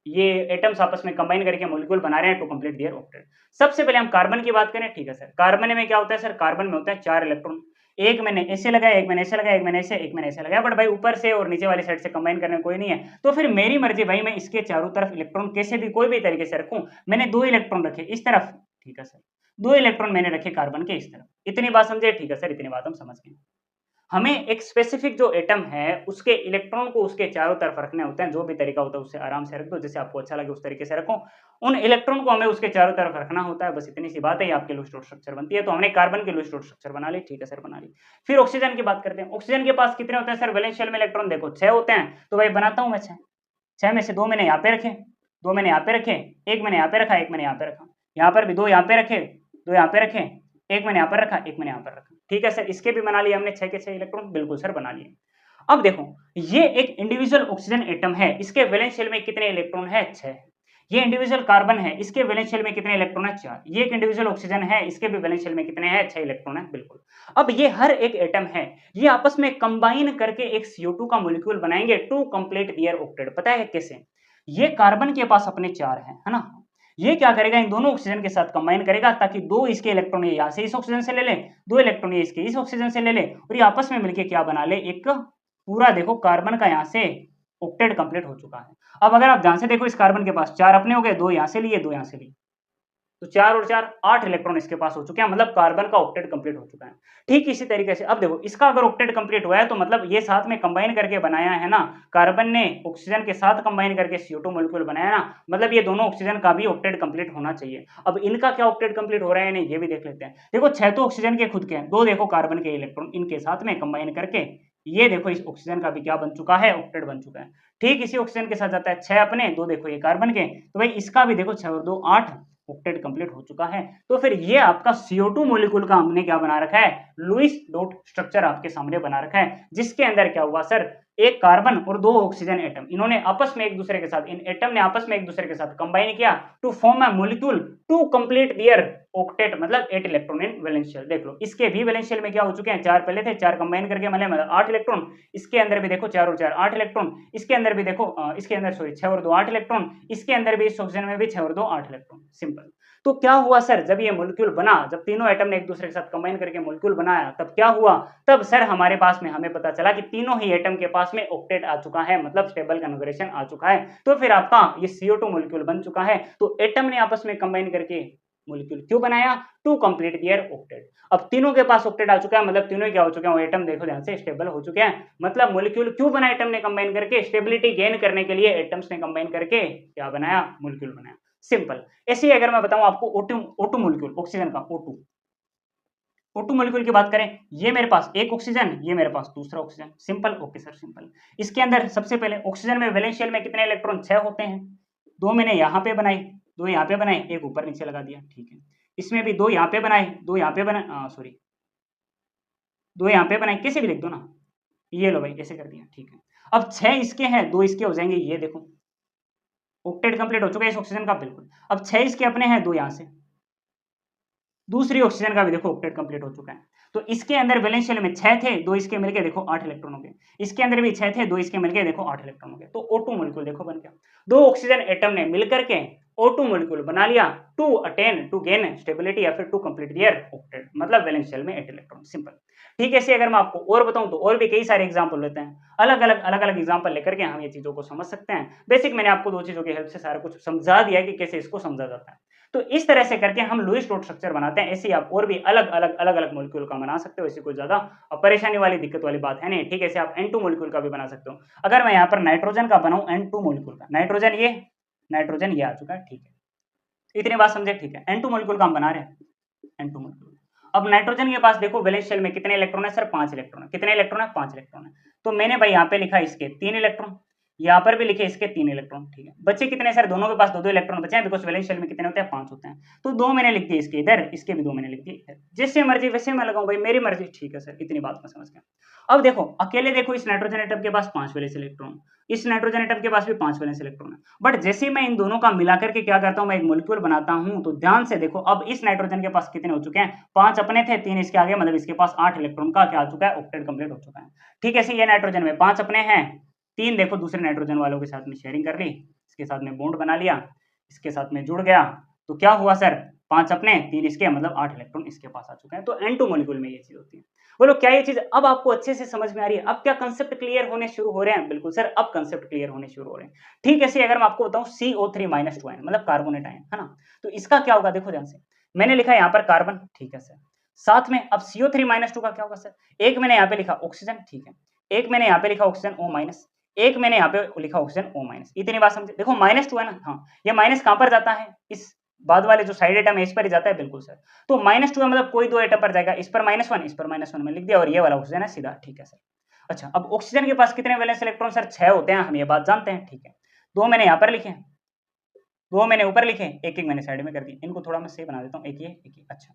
ये एटम्स आपस में कंबाइन करके मॉलिक्यूल बना रहे हैं टू कंप्लीट देयर ऑक्टेट। सबसे पहले हम कार्बन की बात करें, ठीक है सर। कार्बन में क्या होता है सर, कार्बन में होता है 4 इलेक्ट्रॉन, एक मैंने ऐसे लगाया, एक मैंने ऐसे लगाया, एक मैंने ऐसे, एक मैंने ऐसे लगाया, बट भाई ऊपर से और नीचे वाली साइड से कंबाइन करने कोई नहीं है, तो फिर मेरी मर्जी भाई, मैं इसके चारों तरफ इलेक्ट्रॉन कैसे भी कोई भी तरीके से रखूं। मैंने 2 इलेक्ट्रॉन रखे इस तरफ, ठीक है सर, 2 इलेक्ट्रॉन मैंने रखे कार्बन के इस तरफ। इतनी बात समझे, ठीक है सर, इतनी बात हम समझ गए। हमें एक स्पेसिफिक जो एटम है उसके इलेक्ट्रॉन को उसके चारों तरफ रखने होते हैं, जो भी तरीका होता है उससे आराम से रख दो, जैसे आपको अच्छा लगे उस तरीके से रखो। उन इलेक्ट्रॉन को हमें उसके चारों तरफ रखना होता है, बस इतनी सी बात है, ये आपके लुईस डॉट स्ट्रक्चर बनती है। तो हमने कार्बन की लुईस डॉट स्ट्रक्चर बना ली, ठीक है सर, बना ली। फिर ऑक्सीजन की बात करते हैं। ऑक्सीजन के पास कितने होते हैं सर, वैलेंस शेल में इलेक्ट्रॉन देखो 6 होते हैं, तो भाई बनाता हूं मैं 6। 6 में से 2 मैंने यहाँ पे रखे, 2 मैंने यहाँ पे रखे, एक मैंने यहाँ पे रखा, एक मैंने यहाँ पे रखा, यहाँ पर भी 2 यहाँ पे रखे, 2 यहाँ पे रखे, एक मैंने यहाँ पर रखा, एक मैंने यहाँ पर रखा, ठीक है सर। इसके भी बना लिए हमने 6 के 6 इलेक्ट्रॉन, बिल्कुल सर बना लिए। अब देखो, ये एक इंडिविजुअल ऑक्सीजन एटम है, इसके वैलेंस शेल में कितने इलेक्ट्रॉन है, 6। ये इंडिविजुअल कार्बन है, इसके वैलेंस शेल में कितने इलेक्ट्रॉन है, 4। ये एक इंडिविजुअल ऑक्सीजन है, इसके भी वैलेंस शेल में कितने हैं, 6 इलेक्ट्रॉन है, बिल्कुल। अब ये हर एक एटम है, ये आपस में कंबाइन करके एक CO2 का मॉलिक्यूल बनाएंगे टू कंप्लीट देयर ऑक्टेट। पता है कैसे, ये कार्बन के पास अपने 4 है ना, ये क्या करेगा, इन दोनों ऑक्सीजन के साथ कंबाइन करेगा ताकि 2 इसके इलेक्ट्रॉन ये यहाँ से इस ऑक्सीजन से ले ले, 2 इलेक्ट्रॉन ये इसके इस ऑक्सीजन से ले ले, और ये आपस में मिलकर क्या बना ले, एक पूरा देखो कार्बन का यहाँ से ऑक्टेट कंप्लीट हो चुका है। अब अगर आप ध्यान से देखो, इस कार्बन के पास 4 अपने हो गए, 2 यहाँ से लिए, 2 यहाँ से लिए, तो 4 और 4 8 इलेक्ट्रॉन इसके पास हो चुके हैं, मतलब कार्बन का ऑक्टेट कंप्लीट हो चुका है। ठीक इसी तरीके से अब देखो, इसका अगर ऑक्टेट कंप्लीट हुआ है तो मतलब ये साथ में कंबाइन करके बनाया है ना, कार्बन ने ऑक्सीजन के साथ कंबाइन करके CO2 मॉलिक्यूल बनाया ना, मतलब ये दोनों ऑक्सीजन का भी ऑक्टेट कंप्लीट होना चाहिए। अब इनका क्या ऑक्टेट कंप्लीट हो रहा है नहीं, ये भी देख लेते हैं। देखो 6 तो ऑक्सीजन के खुद के हैं, 2 देखो कार्बन के इलेक्ट्रॉन, इनके साथ में कंबाइन करके ये देखो इस ऑक्सीजन का भी क्या बन चुका है, ऑक्टेट बन चुका है। ठीक इसी ऑक्सीजन के साथ जाता है 6 अपने, 2 देखो ये कार्बन के, तो भाई इसका भी देखो 6 और 2 8 ऑक्टेट कंप्लीट हो चुका है। तो फिर ये आपका CO2 मॉलिक्यूल का हमने क्या बना रखा है, लुईस डॉट स्ट्रक्चर आपके सामने बना रखा है, जिसके अंदर क्या हुआ सर, एक कार्बन और दो ऑक्सीजन एटम, इन्होंने आपस में एक दूसरे के साथ, इन एटम ने आपस में एक दूसरे के साथ कंबाइन किया to form a molecule to complete their octet, मतलब 8 इलेक्ट्रॉन इन वैलेंस शेल। देख लो इसके भी वैलेंस शेल में क्या हो चुके हैं, 4 पहले थे, 4 कंबाइन करके मतलब 8 इलेक्ट्रॉन, इसके अंदर भी देखो 4 और 4 8 इलेक्ट्रॉन, इसके अंदर भी देखो इसके अंदर सॉरी 6 और 2 8 इलेक्ट्रॉन, इसके अंदर भी इस ऑक्सीजन में भी 6 और 2 8 इलेक्ट्रॉन। सिंपल। तो क्या हुआ सर, जब ये मॉलिक्यूल बना, जब तीनों एटम ने एक दूसरे के साथ कंबाइन करके मॉलिक्यूल बनाया, तब क्या हुआ, तब सर हमारे पास में हमें पता चला कि तीनों ही एटम के पास में ऑक्टेट आ चुका है, मतलब स्टेबल कन्फिगरेशन आ चुका है। तो फिर आपका ये CO2 मॉलिक्यूल बन चुका है। तो एटम ने आपस में कंबाइन करके मॉलिक्यूल क्यों बनाया, टू कंप्लीट देयर ऑक्टेट। अब तीनों के पास ऑक्टेट आ चुका है, मतलब तीनों क्या हो चुके हैं, वो एटम देखो ध्यान से स्टेबल हो चुके हैं। मतलब मॉलिक्यूल क्यों बना एटम ने कंबाइन करके, स्टेबिलिटी गेन करने के लिए एटम्स ने कंबाइन करके क्या बनाया, मॉलिक्यूल बनाया। सिंपल। ऐसे ही अगर मैं बताऊं आपको O2 मॉलिक्यूल, ऑक्सीजन का O2 मॉलिक्यूल की बात करें, ये मेरे पास एक ऑक्सीजन, ये मेरे पास दूसरा oxygen. Simple. Okay sir simple. इसके अंदर सबसे पहले ऑक्सीजन में वैलेंस शेल में कितने इलेक्ट्रॉन, 6 होते हैं। दो मैंने यहाँ पे बनाए, दो यहाँ पे बनाए, एक ऊपर नीचे लगा दिया, ठीक है। इसमें भी दो यहाँ पे बनाए, दो यहाँ पे बनाए, सॉरी दो यहाँ पे बनाए, कैसे भी लिख दो ना, ये लो भाई ऐसे कर दिया, ठीक है। अब 6 इसके हैं, दो इसके हो जाएंगे, ये देखो ऑक्टेट कंप्लीट हो चुका है इस ऑक्सीजन का, बिल्कुल। अब 6 इसके अपने हैं, दो यहाँ से, दूसरी ऑक्सीजन का भी देखो ऑक्टेट कंप्लीट हो चुका है। तो इसके अंदर वैलेंस शेल में 6 थे, दो इसके मिलके देखो 8 इलेक्ट्रॉन हो गए। इसके अंदर भी 6 थे, दो इसके मिलके देखो 8 इलेक्ट्रॉन हो गए। तो O2 मॉलिक्यूल देखो बन गया। दो ऑक्सीजन एटम ने मिलकर के O2 मॉलिक्यूल बना लिया to attain to gain stability या फिर टू कंप्लीट देयर ऑक्टेट, मतलब वैलेंस शेल में 8 इलेक्ट्रॉन। सिंपल। ठीक है। ऐसे अगर मैं आपको और बताऊं तो और भी कई सारे एग्जांपल लेते हैं, अलग अलग एग्जांपल लेकर के हम ये चीजों को समझ सकते हैं। बेसिक मैंने आपको दो चीजों की हेल्प से सारा कुछ समझा दिया कि कैसे इसको समझा जाता है। तो इस तरह से करके हम लुईस डॉट स्ट्रक्चर बनाते हैं। ऐसे आप और भी अलग अलग मॉलिक्यूल का बना सकते हो, ऐसी कोई ज्यादा परेशानी वाली दिक्कत वाली बात है नहीं। ठीक है। ऐसे आप N2 मॉलिक्यूल का भी बना सकते हो। अगर मैं यहाँ पर नाइट्रोजन का बनाऊं, N2 मॉलिक्यूल का, नाइट्रोजन ये आ चुका है, ठीक है। इतनी बात समझे, ठीक है। N2 मॉलिक्यूल का हम बना रहे हैं, N2 मॉलिक्यूल। अब नाइट्रोजन के पास देखो वैलेंस शेल में कितने इलेक्ट्रॉन है सर, 5 इलेक्ट्रॉन है। कितने इलेक्ट्रॉन है, 5 इलेक्ट्रॉन है। तो मैंने भाई यहाँ पे लिखा इसके 3 इलेक्ट्रॉन, यहाँ पर भी लिखे इसके 3 इलेक्ट्रॉन, ठीक है। बच्चे कितने सर, दोनों के पास दो इलेक्ट्रॉन बचे हैं, बिकॉज वैलेंस शेल में कितने होते हैं, 5 होते हैं। तो दो मैंने लिख दिए इसके इधर, इसके भी दो मैंने लिख दिए इधर। जैसे मर्जी वैसे मैं लगाऊं भाई, मेरी मर्जी, ठीक है सर। इतनी बात मैं समझ गया। अब देखो अकेले देखो इस नाइट्रोजन एटम के पास 5 वैलेंस इलेक्ट्रॉन, इस नाइट्रोजन एटम के पास भी 5 वैलेंस इलेक्ट्रॉन है। बट जैसे मैं इन दोनों का मिलाकर के क्या करता हूं, मैं एक मॉलिक्यूल बनाता हूं, तो ध्यान से देखो अब इस नाइट्रोजन के पास कितने हो चुके हैं, 5 अपने थे, 3 इसके आगे, मतलब इसके पास 8 इलेक्ट्रॉन का क्या आ चुका है, ऑक्टेट कंप्लीट हो चुका है। ठीक है। ऐसे ये नाइट्रोजन में 5 अपने हैं, 3 देखो दूसरे नाइट्रोजन वालों के साथ में शेयरिंग कर ली, इसके साथ में बॉन्ड बना लिया, इसके साथ में जुड़ गया। तो क्या हुआ सर, 5 अपने 3 इसके, मतलब 8 इलेक्ट्रॉन इसके पास आ चुके हैं। तो N2 मॉलिक्यूल में ये चीज होती है। बोलो क्या ये चीज अब आपको अच्छे से समझ में आ रही है, अब क्या कंसेप्ट क्लियर होने शुरू हो रहे हैं, बिल्कुल सर अब कंसेप्ट क्लियर होने शुरू हो रहे हैं। ठीक है। अगर मैं आपको बताऊं CO3 - 2 मतलब कार्बोनेट आयन है ना, तो इसका क्या होगा, देखो ध्यान से, मैंने लिखा यहाँ पर कार्बन, ठीक है सर। साथ में अब CO3 - 2 का क्या होगा सर, एक मैंने यहाँ पे लिखा ऑक्सीजन, ठीक है, एक मैंने यहाँ पे लिखा ऑक्सीजन O-, एक मैंने यहाँ पे लिखा ऑक्सीजन O-। इतनी बात समझे। देखो -2 है ना, हाँ ये माइनस कहां पर जाता है, इस बाद वाले जो साइड एटम है इस पर ही जाता है, बिल्कुल सर। तो -2 है, मतलब कोई दो एटम पर जाएगा, इस पर -1, इस पर -1 में लिख दिया, और ये वाला ऑक्सीजन है सीधा, ठीक है सर। अच्छा अब ऑक्सीजन के पास कितने वैलेंस इलेक्ट्रॉन सर, 6 होते हैं, हम ये बात जानते हैं, ठीक है। दो मैंने यहाँ पर लिखे, दो मैंने ऊपर लिखे, एक मैंने साइड में कर दिए, इनको थोड़ा मैं सही बना देता हूँ, एक ये। अच्छा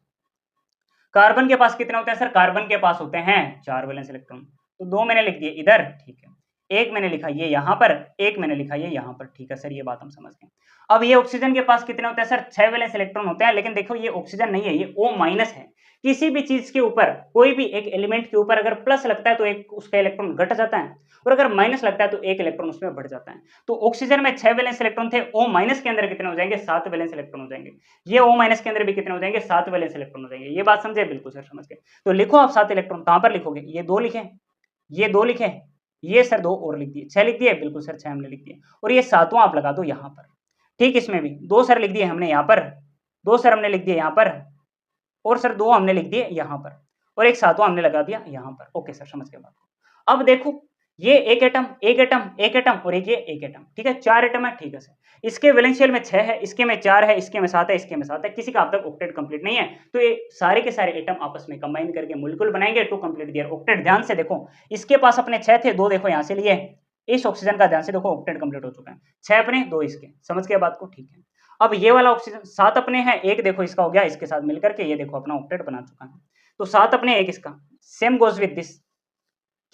कार्बन के पास कितने होते हैं सर, कार्बन के पास होते हैं 4 वैलेंस इलेक्ट्रॉन, तो दो मैंने लिख दिए इधर, ठीक है। एक मैंने लिखा ये यहाँ पर, एक मैंने लिखा ये यहाँ पर, ठीक है सर, ये बात हम समझ गए। अब ये ऑक्सीजन के पास कितने होते हैं सर, 6 वैलेंस इलेक्ट्रॉन होते हैं, लेकिन देखो ये ऑक्सीजन नहीं है, ये O- है। किसी भी चीज के ऊपर, कोई भी एक एलिमेंट के ऊपर अगर प्लस लगता है तो एक उसका इलेक्ट्रॉन घट जाता है, और अगर माइनस लगता है तो एक इलेक्ट्रॉन उसमें बढ़ जाता है। तो ऑक्सीजन में 6 वैलेंस इलेक्ट्रॉन थे, O- के अंदर कितने हो जाएंगे, 7 वैलेंस इलेक्ट्रॉन हो जाएंगे। ये O- के अंदर भी कितने हो जाएंगे, 7 वैलेंस इलेक्ट्रॉन हो जाएंगे। ये बात समझे, बिल्कुल सर समझ गए। तो लिखो आप 7 इलेक्ट्रॉन, कहां पर लिखोगे, ये 2 लिखे, ये 2 लिखे, ये सर 2 और लिख दिए, 6 लिख दिए, बिल्कुल सर 6 हमने लिख दिए, और ये सातवां आप लगा दो यहाँ पर। ठीक, इसमें भी 2 सर लिख दिए हमने यहाँ पर, 2 सर हमने लिख दिए यहाँ पर, और सर 2 हमने लिख दिए यहाँ पर, और एक सातवां हमने लगा दिया यहाँ पर। ओके सर समझ गए बात को। अब देखो ये एक एटम एक एटम एक एटम और एक ये एक एटम, ठीक है, 4 एटम है, ठीक है सर। इसके वैलेंस शेल में 6 है, इसके में 4 है, इसके में 7 है, इसके में 7 है, किसी का अब तक ऑक्टेट कंप्लीट नहीं है। तो ये सारे के सारे एटम आपस में कंबाइन करके मॉलिक्यूल बनाएंगे टू कंप्लीट देयर ऑक्टेट। ध्यान से देखो इसके पास अपने 6 थे, 2 देखो यहाँ से लिए, इस ऑक्सीजन का ध्यान से देखो ऑक्टेट कंप्लीट हो चुका है, 6 अपने 2 इसके, समझ गए बात को, ठीक है। अब ये वाला ऑक्सीजन 7 अपने हैं, एक देखो इसका हो गया, इसके साथ मिलकर के ये देखो अपना ऑक्टेट बना चुका है। तो 7 अपने एक इसका, सेम गोज विद दिस,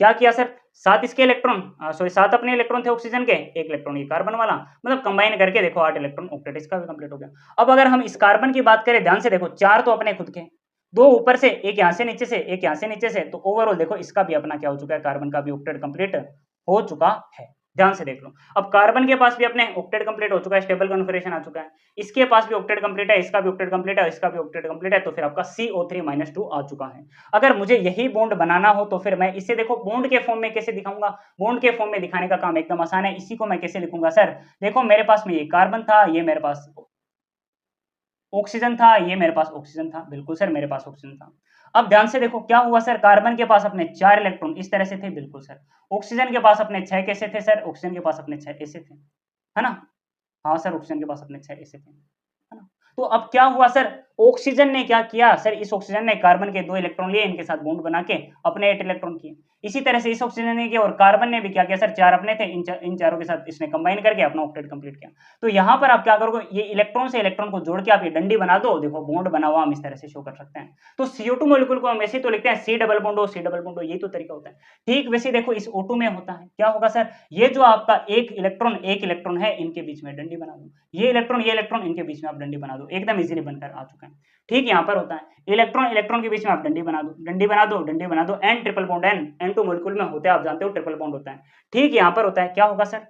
क्या किया सर, 7 इसके इलेक्ट्रॉन, सॉरी 7 अपने इलेक्ट्रॉन थे ऑक्सीजन के, 1 इलेक्ट्रॉन ये कार्बन वाला, मतलब कंबाइन करके देखो 8 इलेक्ट्रॉन ऑक्टेट इसका भी कंप्लीट हो गया। अब अगर हम इस कार्बन की बात करें, ध्यान से देखो 4 तो अपने खुद के, 2 ऊपर से, एक यहाँ से नीचे से, एक यहाँ से नीचे से, तो ओवरऑल देखो इसका भी अपना क्या हो चुका है, कार्बन का भी ऑक्टेट कंप्लीट हो चुका है। ध्यान से देख लो, अब कार्बन के पास भी अपने ऑक्टेट कंप्लीट हो चुका है, स्टेबल कॉन्फिगरेशन आ चुका है, इसके पास भी ऑक्टेट कंप्लीट है, इसका भी ऑक्टेट कंप्लीट है, इसका भी ऑक्टेट कंप्लीट है, तो फिर आपका CO3-2 आ चुका है। अगर मुझे यही बॉन्ड बनाना हो तो फिर मैं इसे देखो बॉन्ड के फॉर्म में कैसे दिखाऊंगा, बॉन्ड के फॉर्म में दिखाने का काम एकदम आसान है। इसी को मैं कैसे लिखूंगा सर, देखो मेरे पास में ये कार्बन था, ये मेरे पास ऑक्सीजन था, ये मेरे पास ऑक्सीजन था, बिल्कुल सर मेरे पास ऑक्सीजन था। अब ध्यान से देखो क्या हुआ सर, कार्बन के पास अपने 4 इलेक्ट्रॉन इस तरह से थे, बिल्कुल सर। ऑक्सीजन के पास अपने 6 कैसे थे सर, ऑक्सीजन के पास अपने 6 ऐसे थे, है ना। हाँ सर, ऑक्सीजन के पास अपने 6 ऐसे थे, है ना। तो अब क्या हुआ सर, ऑक्सीजन ने क्या किया सर, इस ऑक्सीजन ने कार्बन के 2 इलेक्ट्रॉन लिए, इनके साथ बॉन्ड बना के अपने 8 इलेक्ट्रॉन किए। इसी तरह से इस ऑक्सीजन ने किया और कार्बन ने भी क्या किया सर, 4 अपने थे, इन चारों के साथ इसने कंबाइन करके अपना ऑक्टेट कंप्लीट किया। तो यहाँ पर आप क्या करोगे, ये इलेक्ट्रॉन से इलेक्ट्रॉन को जोड़ के आप ये डंडी बना दो, देखो बॉन्ड बना हुआ हम इस तरह से शो कर सकते हैं। तो CO2 मॉलिक्यूल को हम ऐसे तो लिखते हैं C double bond O, C double bond O, यही तो तरीका होता है। ठीक वैसे देखो इस O2 में होता है, क्या होगा सर, ये जो आपका एक इलेक्ट्रॉन है, इनके बीच में डंडी बना दो, ये इलेक्ट्रॉन इनके बीच में आप डंडी बना दो, एकदम इजीली बनकर आ चुका है। ठीक यहाँ पर होता है इलेक्ट्रॉन के बीच में आप डंडी बना दो, N triple bond N2 molecule में होता है, आप जानते हो ट्रिपल बॉन्ड होता है। ठीक यहाँ पर होता है, क्या होगा सर,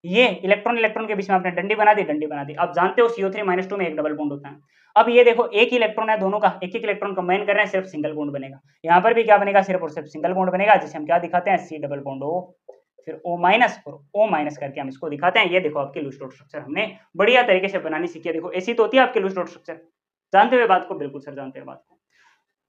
ये इलेक्ट्रॉन के बीच में आपने डंडी बना दी, आप जानते हो CO3-2 में एक डबल बॉन्ड होता है। अब ये देखो एक इलेक्ट्रॉन है, दोनों का एक इलेक्ट्रॉन कंबाइन कर रहे हैं, सिर्फ सिंगल बॉन्ड बनेगा। यहाँ पर भी क्या बनेगा, सिर्फ और सिर्फ सिंगल बॉन्ड बनेगा, जिसे हम क्या दिखाते हैं, C डबल बॉन्ड O, फिर O माइनस और O माइनस करके हम इसको दिखाते हैं। ये देखो आपकी लूज डॉट स्ट्रक्चर हमने बढ़िया तरीके से बनानी सीखी है। देखो ऐसी तो होती है आपकी लूज डॉट स्ट्रक्चर, जानते हुए बात को, बिल्कुल सर जानते हुए बात को।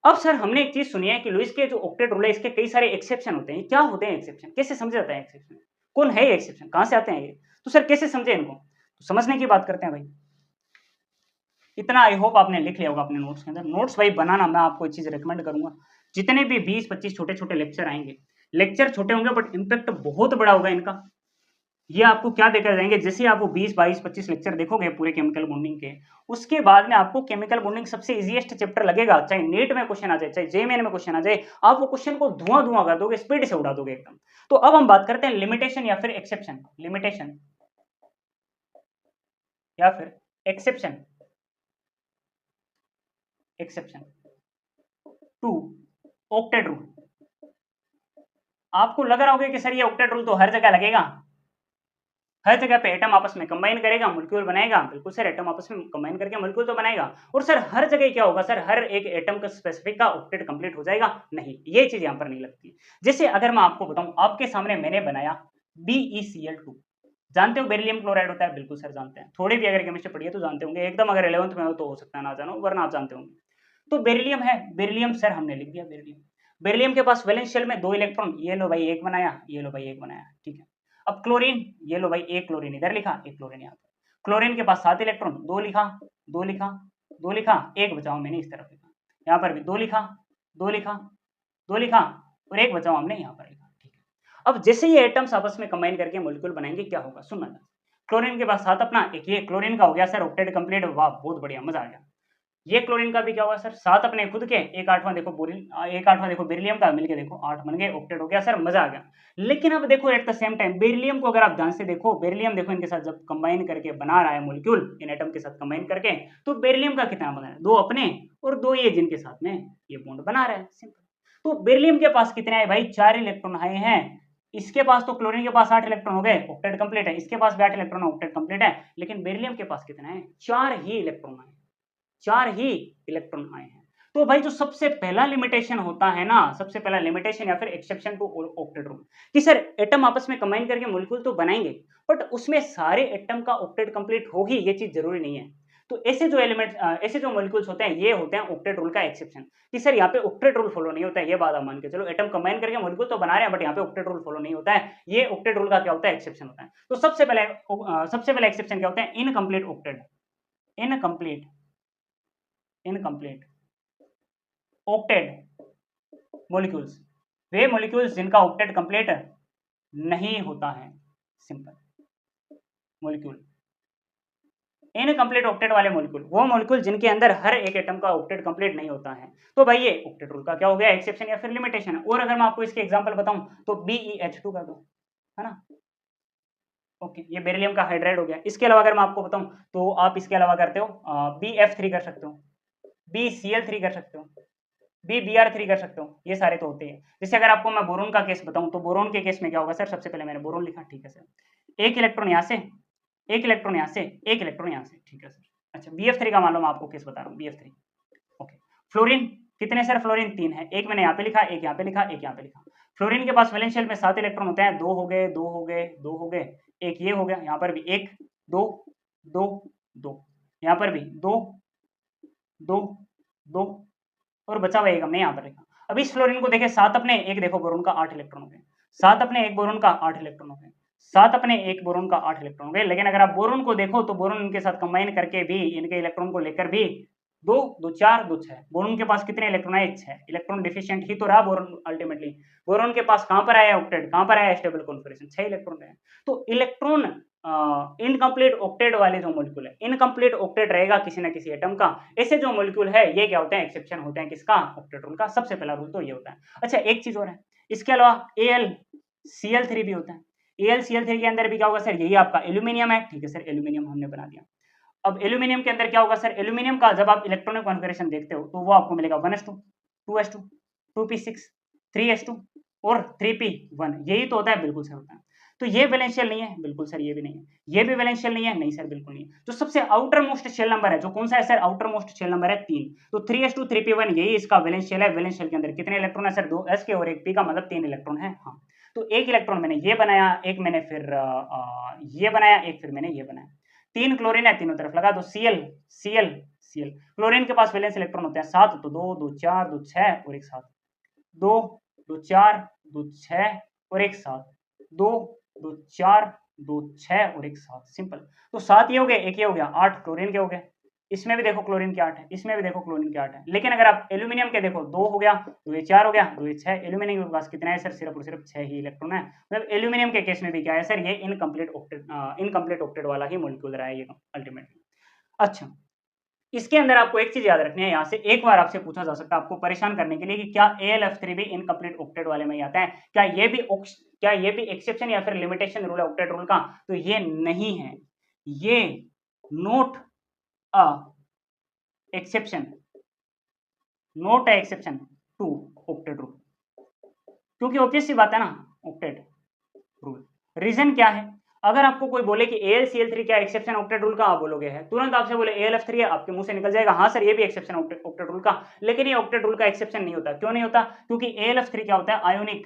अब सर हमने एक चीज सुनी है कि लुईस के जो ऑक्टेट रूल है, इसके कई सारे एक्सेप्शन होते हैं। क्या होते हैं एक्सेप्शन, कैसे समझा जाता है एक्सेप्शन, कौन है ये एक्सेप्शन, कहां से आते हैं ये, तो सर कैसे समझे इनको, तो समझने की बात करते हैं भाई। इतना आई होप आपने लिख लिया होगा अपने नोट्स के अंदर। नोट्स भाई बनाना मैं आपको एक चीज रिकमेंड करूंगा, जितने भी 20-25 छोटे छोटे लेक्चर आएंगे, लेक्चर छोटे होंगे बट इंपैक्ट बहुत बड़ा होगा इनका। ये आपको क्या देखा जाएंगे, जैसे आप वो 20-22-25 लेक्चर देखोगे पूरे केमिकल बॉन्डिंग के, उसके बाद में आपको केमिकल बॉन्डिंग सबसे इजीएस्ट चैप्टर लगेगा। चाहे नीट में क्वेश्चन आ जाए, चाहे जेईई में क्वेश्चन आ जाए, आप वो क्वेश्चन को धुआं धुआं कर दोगे, स्पीड से उड़ा दोगे एकदम। तो अब हम बात करते हैं लिमिटेशन या फिर एक्सेप्शन, लिमिटेशन या फिर exception, exception to octet rule. आपको लग रहा होगा कि सर ये ऑक्टेट रूल तो हर जगह लगेगा, हर जगह पे एटम आपस में कंबाइन करेगा, मॉलिक्यूल बनाएगा, बिल्कुल सर एटम आपस में कंबाइन करके मॉलिक्यूल तो बनाएगा। और सर हर जगह क्या होगा सर, हर एक एटम का स्पेसिफिक का ऑक्टेट कंप्लीट हो जाएगा, नहीं, ये चीज यहां पर नहीं लगती। जैसे अगर मैं आपको बताऊं, आपके सामने मैंने बनाया BeCl2, जानते हो बेरिलियम क्लोराइड होता है, बिल्कुल सर जानते हैं, थोड़ी भी अगर केमिस्ट्री पढ़ी है तो जानते होंगे, एकदम अगर 11th में हो तो हो सकता है ना जानो, वरना आप जानते होंगे। तो बेरिलियम है, बेरिलियम सर हमने लिख दिया बेरिलियम। बेरिलियम के पास वैलेंस शेल में 2 इलेक्ट्रॉन, ये लो भाई एक बनाया, ये लो भाई एक बनाया, ठीक है। अब क्लोरीन, ये लो भाई एक क्लोरीन इधर लिखा, एक क्लोरीन यहाँ पर। क्लोरीन के पास 7 इलेक्ट्रॉन, 2 लिखा, 2 लिखा, 2 लिखा, एक बचाओ मैंने इस तरफ लिखा, यहाँ पर भी 2 लिखा, 2 लिखा, 2 लिखा और एक बचाओ हमने यहाँ पर लिखा, ठीक है। अब जैसे ये एटम्स आपस में कंबाइन करके मॉलिक्यूल बनाएंगे, क्या होगा सुनना। क्लोरीन के पास 7 अपना, एक ये क्लोरीन का हो गया सर ऑक्टेट कंप्लीट, वाह बहुत बढ़िया, मजा आ गया। ये क्लोरीन का भी क्या हुआ सर, 7 अपने खुद के, एक आठवां देखो बेरिलियम का, मिलके देखो 8 बन गए, ऑक्टेट हो गया सर, मजा आ गया। लेकिन अब देखो at the same time beryllium को अगर आप ध्यान से देखो, बेरिलियम देखो इनके साथ जब कंबाइन करके बना रहा है मॉलिक्यूल, इन एटम के साथ कंबाइन करके, तो बेरिलियम का कितना बना है, 2 अपने और 2 ये जिनके साथ में ये बॉन्ड बना रहा है, सिंपल। तो बेरिलियम के पास कितने आए भाई, 4 इलेक्ट्रॉन आए हैं। इसके पास तो क्लोरीन के पास 8 इलेक्ट्रॉन हो गए, ऑक्टेट कंप्लीट है, इसके पास भी 8 इलेक्ट्रॉन, ऑक्टेट कंप्लीट है। लेकिन बेरिलियम के पास कितना है, 4 ही इलेक्ट्रॉन आए, 4 ही इलेक्ट्रॉन आए हैं। तो भाई जो सबसे पहला लिमिटेशन होता है ना, सबसे पहला लिमिटेशन या फिर एक्सेप्शन टू ऑक्टेट रूल, कि सर एटम आपस में कंबाइन करके मॉलिक्यूल तो बनाएंगे, बट उसमें सारे एटम का ऑक्टेट कंप्लीट हो ही, ये चीज जरूरी नहीं है। तो ऐसे जो एलिमेंट, ऐसे जो मॉलिक्यूल्स होते हैं, ये होते हैं ऑक्टेट रूल का एक्सेप्शन, कि सर यहाँ पे ऑक्टेट रूल फॉलो नहीं होता है, ये बात आप मान के चलो, एटम कंबाइन करके मॉलिक्यूल तो बना रहे हैं बट यहाँ पे ऑक्टेट रूल फॉलो नहीं होता है, ये ऑक्टेट रूल का क्या होता है, एक्सेप्शन होता है। तो सबसे पहले एक्सेप्शन क्या होता है, incomplete octet, incomplete octet molecules, वे मॉलिक्यूल्स जिनका ऑक्टेट कंप्लीट नहीं होता है, सिंपल मॉलिक्यूल इनकम्प्लीट ऑक्टेट वाले मॉलिक्यूल, वो मॉलिक्यूल जिनके अंदर हर एक एटम का ऑक्टेट कंप्लीट नहीं होता है, तो भाई ये ऑक्टेट रूल का क्या हो गया, एक्सेप्शन या फिर लिमिटेशन है। और अगर मैं आपको इसके एग्जांपल बताऊं तो BeH2 कर दो, है ना, ओके, ये बेरिलियम का हाइड्राइड हो गया। इसके अलावा अगर मैं आपको बताऊं तो आप इसके अलावा करते हो BF3 कर सकते हो, BCl3 कर सकते हो, BBr3 कर सकते हो, ये सारे तो होते हैं। जैसे अगर आपको मैं बोरोन का केस बताऊं तो बोरोन के केस में क्या होगा सर, सबसे पहले मैंने बोरोन लिखा, ठीक है सर, एक इलेक्ट्रॉन यहाँ से, एक इलेक्ट्रॉन यहाँ से, एक इलेक्ट्रॉन यहाँ से, ठीक है सर। अच्छा, BF3 का मान लो मैं आपको केस बता रहा हूँ, BF3, ओके। फ्लोरीन कितने सर, फ्लोरीन 3 है, एक मैंने यहाँ पे लिखा, एक यहाँ पे लिखा, एक यहाँ पे लिखा। फ्लोरीन के पास वैलेंस शेल में 7 इलेक्ट्रॉन होते हैं, 2 हो गए, 2 हो गए, 2 हो गए, एक ये हो गया, यहाँ पर भी 1 2 2 2, यहाँ पर भी 2 2 2 और बचा हुआ एक हमने यहाँ पर लिखा। अब इस फ्लोरीन को देखें, 7 अपने, एक देखो बोरोन का 8 इलेक्ट्रॉन हो गए, 7 अपने, एक बोरोन का 8 इलेक्ट्रॉन हो गए, 7 अपने, एक बोरोन का 8 इलेक्ट्रॉन हो गए। लेकिन अगर आप बोरोन को देखो तो बोरोन इनके साथ कंबाइन करके भी, इनके इलेक्ट्रॉन को लेकर भी 2 2 4 2 6, बोरोन के पास कितने इलेक्ट्रॉन आए, 6। इलेक्ट्रॉन डिफिशिएंट ही तो रहा बोरोन अल्टीमेटली। बोरोन के पास कहां पर आया ऑक्टेट, कहां पर आया स्टेबल कॉन्फिगरेशन, 6 इलेक्ट्रॉन है। तो इलेक्ट्रॉन इनकम्प्लीट ऑक्टेट वाले जो मॉलिक्यूल है, इनकम्प्लीट ऑक्टेट रहेगा किसी ना किसी एटम का, ऐसे जो मॉलिक्यूल है ये क्या होते हैं, एक्सेप्शन होते हैं किसका, ऑक्टेट रूल का। सबसे पहला रूल तो ये होता है। अच्छा, एक चीज और है, इसके अलावा AlCl3 भी होता है। AlCl3 के अंदर भी क्या होगा सर, यही आपका एल्यूमिनियम है, ठीक है सर, एल्यूमिनियम हमने बना दिया। अब एल्यूमिनियम के अंदर क्या होगा सर, एल्यूमिनियम का जब आप इलेक्ट्रॉनिक कॉन्फ़िगरेशन देखते हो तो वो आपको मिलेगा 1s2 2s2 2p6 3s2 और 3p1, यही तो होता है, बिल्कुल सर होता है। तो ये वैलेंशियल नहीं है, बिल्कुल सर ये भी नहीं है, ये भी वैलेंशियल नहीं है, नहीं सर बिल्कुल नहीं है। जो सबसे आउटर मोस्ट शेल नंबर है, जो कौन सा है sir, outermost shell number है 3, तो 3s2 3p1 यही इसका वैलेंशियल है। वैलेंशियल के अंदर कितने इलेक्ट्रॉन है सर, 2 s के और एक p का, मतलब 3 इलेक्ट्रॉन है। हाँ, तो एक इलेक्ट्रॉन मैंने ये बनाया, एक मैंने फिर ये बनाया, एक फिर मैंने ये बनाया, 3 क्लोरीन है, तीनों तरफ लगा दो, Cl क्लोरीन के पास वैलेंस इलेक्ट्रॉन होते हैं 7, तो 2 2 4 2 6 और एक 7, 2 2 4 2 6 और एक 7, 2 2 4 2 6 और एक 7, सिंपल। तो 7 ये हो गए, एक ये हो गया, 8 क्लोरीन के हो गए। इसमें भी देखो क्लोरीन के 8 है, इसमें भी देखो क्लोरीन के 8 है। लेकिन अगर आप एल्यूमिनियम के देखो, 2 हो गया, 2 ये 4 हो गया, 2 ये 6, एल्यूमिनियम के पास कितना है सर, सिर्फ और सिर्फ 6 ही इलेक्ट्रॉन है। मतलब एल्यूमिनियम के केस में भी क्या है सर, ये इनकम्प्लीट ऑक्टेट वाला ही मॉलिक्यूल रहा है ये अल्टीमेटली। अच्छा, इसके अंदर आपको एक चीज याद रखनी है, यहाँ से एक बार आपसे पूछा जा सकता है आपको परेशान करने के लिए कि क्या AlF3 भी इनकम्प्लीट ऑक्टेट वाले में ही आता है, क्या ये भी एक्सेप्शन या फिर लिमिटेशन रूल है ऑक्टेट रूल का, तो ये नहीं है, ये not a exception, not a exception to octet rule, क्योंकि ऑब्वियस सी बात है ना, ऑक्टेट रूल। रीजन क्या है, अगर आपको कोई बोले कि AlCl3 क्या एक्सेप्शन ऑक्टेट रूल का, आप बोलोगे है, तुरंत आपसे बोले AlF3 है, आपके मुंह से निकल जाएगा हाँ सर ये भी एक्सेप्शन ऑक्टेट रूल का, लेकिन ये ऑक्टेट रूल का एक्सेप्शन नहीं होता। क्यों नहीं होता, क्योंकि AlF3 क्या होता है, आयोनिक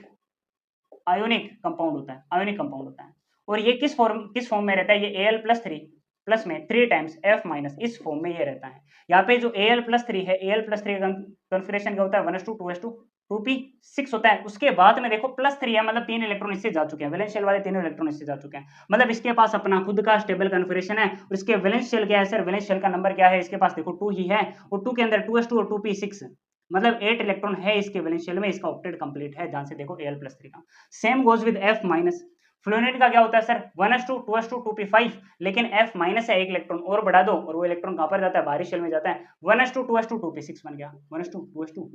कंपाउंड होता है, आयोनिक कंपाउंड होता है। और ये किस फॉर्म में रहता है, ये Al+3 प्लस में 3 टाइम्स F-, इस फॉर्म में ये रहता है। यहाँ पे जो Al+3 है, Al+3 का कॉन्फिगरेशन क्या होता है, 1s2 2s2 2p6 होता है। उसके बाद में देखो +3 है, मतलब 3 इलेक्ट्रॉन इससे जा चुके हैं, वैलेंस शेल वाले 3 इलेक्ट्रॉन इससे जा चुके हैं, मतलब इसके पास अपना खुद का स्टेबल कॉन्फिगरेशन है। और इसके वैलेंस शेल क्या है सर, वैलेंस शेल का नंबर क्या है, इसके पास देखो 2 ही है, और 2 के अंदर 2s2 और 2p6, मतलब 8 इलेक्ट्रॉन है इसके वैलेंस शेल में, इसका ऑक्टेट कंप्लीट है। ध्यान से देखो Al+3 का। Same goes with F-, fluorine का क्या होता है सर, 1s2 2s2 2p5, लेकिन F- है, एक इलेक्ट्रॉन और बढ़ा दो और वो इलेक्ट्रॉन कहां पर जाता है, बाहरी शेल में जाता है, 1s2 2s2 2p6 बन गया, 1s2 2s2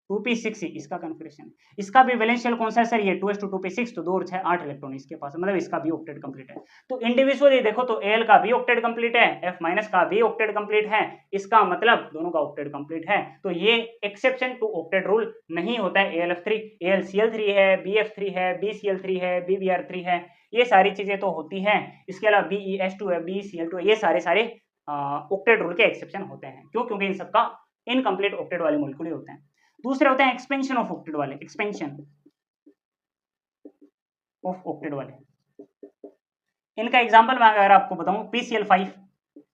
2p6 ही इसका कॉन्फिगरेशन। इसका भी वैलेंस शेल कौन सा है सर, ये 2s2 2p6, तो 2 और 6 8 इलेक्ट्रॉन इसके पास, मतलब इसका भी ऑक्टेट कंप्लीट है। तो इंडिविजुअली देखो तो Al का भी ऑक्टेट कंप्लीट है, F- का भी ऑक्टेट कंप्लीट है, इसका मतलब दोनों का ऑक्टेट कंप्लीट है। तो ये एक्सेप्शन टू ऑक्टेट रूल नहीं होता है AlF3, AlCl3 है, BF3 है, BCl3 है, BBr3 है, ये सारी चीजें तो होती हैं। इसके अलावा BeH2 है, BeCl2 है, ये सारे ऑक्टेट रूल के एक्सेप्शन होते हैं। क्यों, क्योंकि इन सबका इनकम्प्लीट ऑक्टेट वाले मॉलिक्यूल होते हैं। दूसरे होते हैं एक्सपेंशन ऑफ ऑक्टेट वाले, एक्सपेंशन ऑफ ऑक्टेट वाले। इनका एग्जांपल मैं अगर आपको बताऊं, PCl5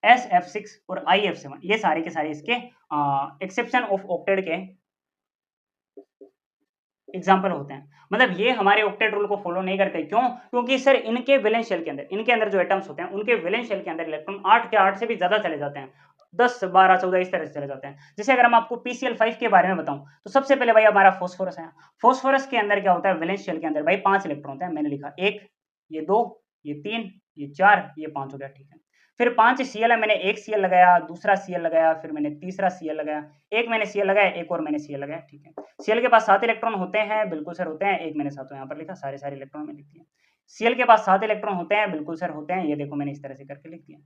SF6 और IF7, ये सारे के सारे इसके एक्सेप्शन ऑफ ऑक्टेट के एग्जाम्पल होते हैं। मतलब ये हमारे ऑक्टेट रूल को फॉलो नहीं करते, क्यों, क्योंकि सर इनके वैलेंस शेल के अंदर, इनके अंदर जो एटम्स होते हैं उनके वैलेंस शेल के अंदर इलेक्ट्रॉन 8 के 8 से भी ज्यादा चले जाते हैं, 10 12 14 इस तरह से चले जाते हैं। जैसे अगर हम आपको PCl5 के बारे में बताऊं तो सबसे पहले भाई हमारा फॉस्फोरस है। फॉस्फोरस के अंदर क्या होता है, वैलेंस शेल के अंदर भाई 5 इलेक्ट्रॉन होते हैं, मैंने लिखा 1, ये 2, ये 3, ये 4, ये 5 हो गया, ठीक है। फिर 5 Cl है, मैंने एक Cl लगाया, दूसरा Cl लगाया, फिर मैंने तीसरा Cl लगाया, एक मैंने Cl लगाया, एक और मैंने Cl लगाया, ठीक है। Cl के पास 7 इलेक्ट्रॉन होते हैं, बिल्कुल सर होते हैं, एक मैंने सातों यहाँ पर लिखा, सारे इलेक्ट्रॉन में लिख दिया। Cl के पास 7 इलेक्ट्रॉन होते हैं, बिल्कुल सर होते हैं, ये देखो मैंने इस तरह से करके लिख दिया।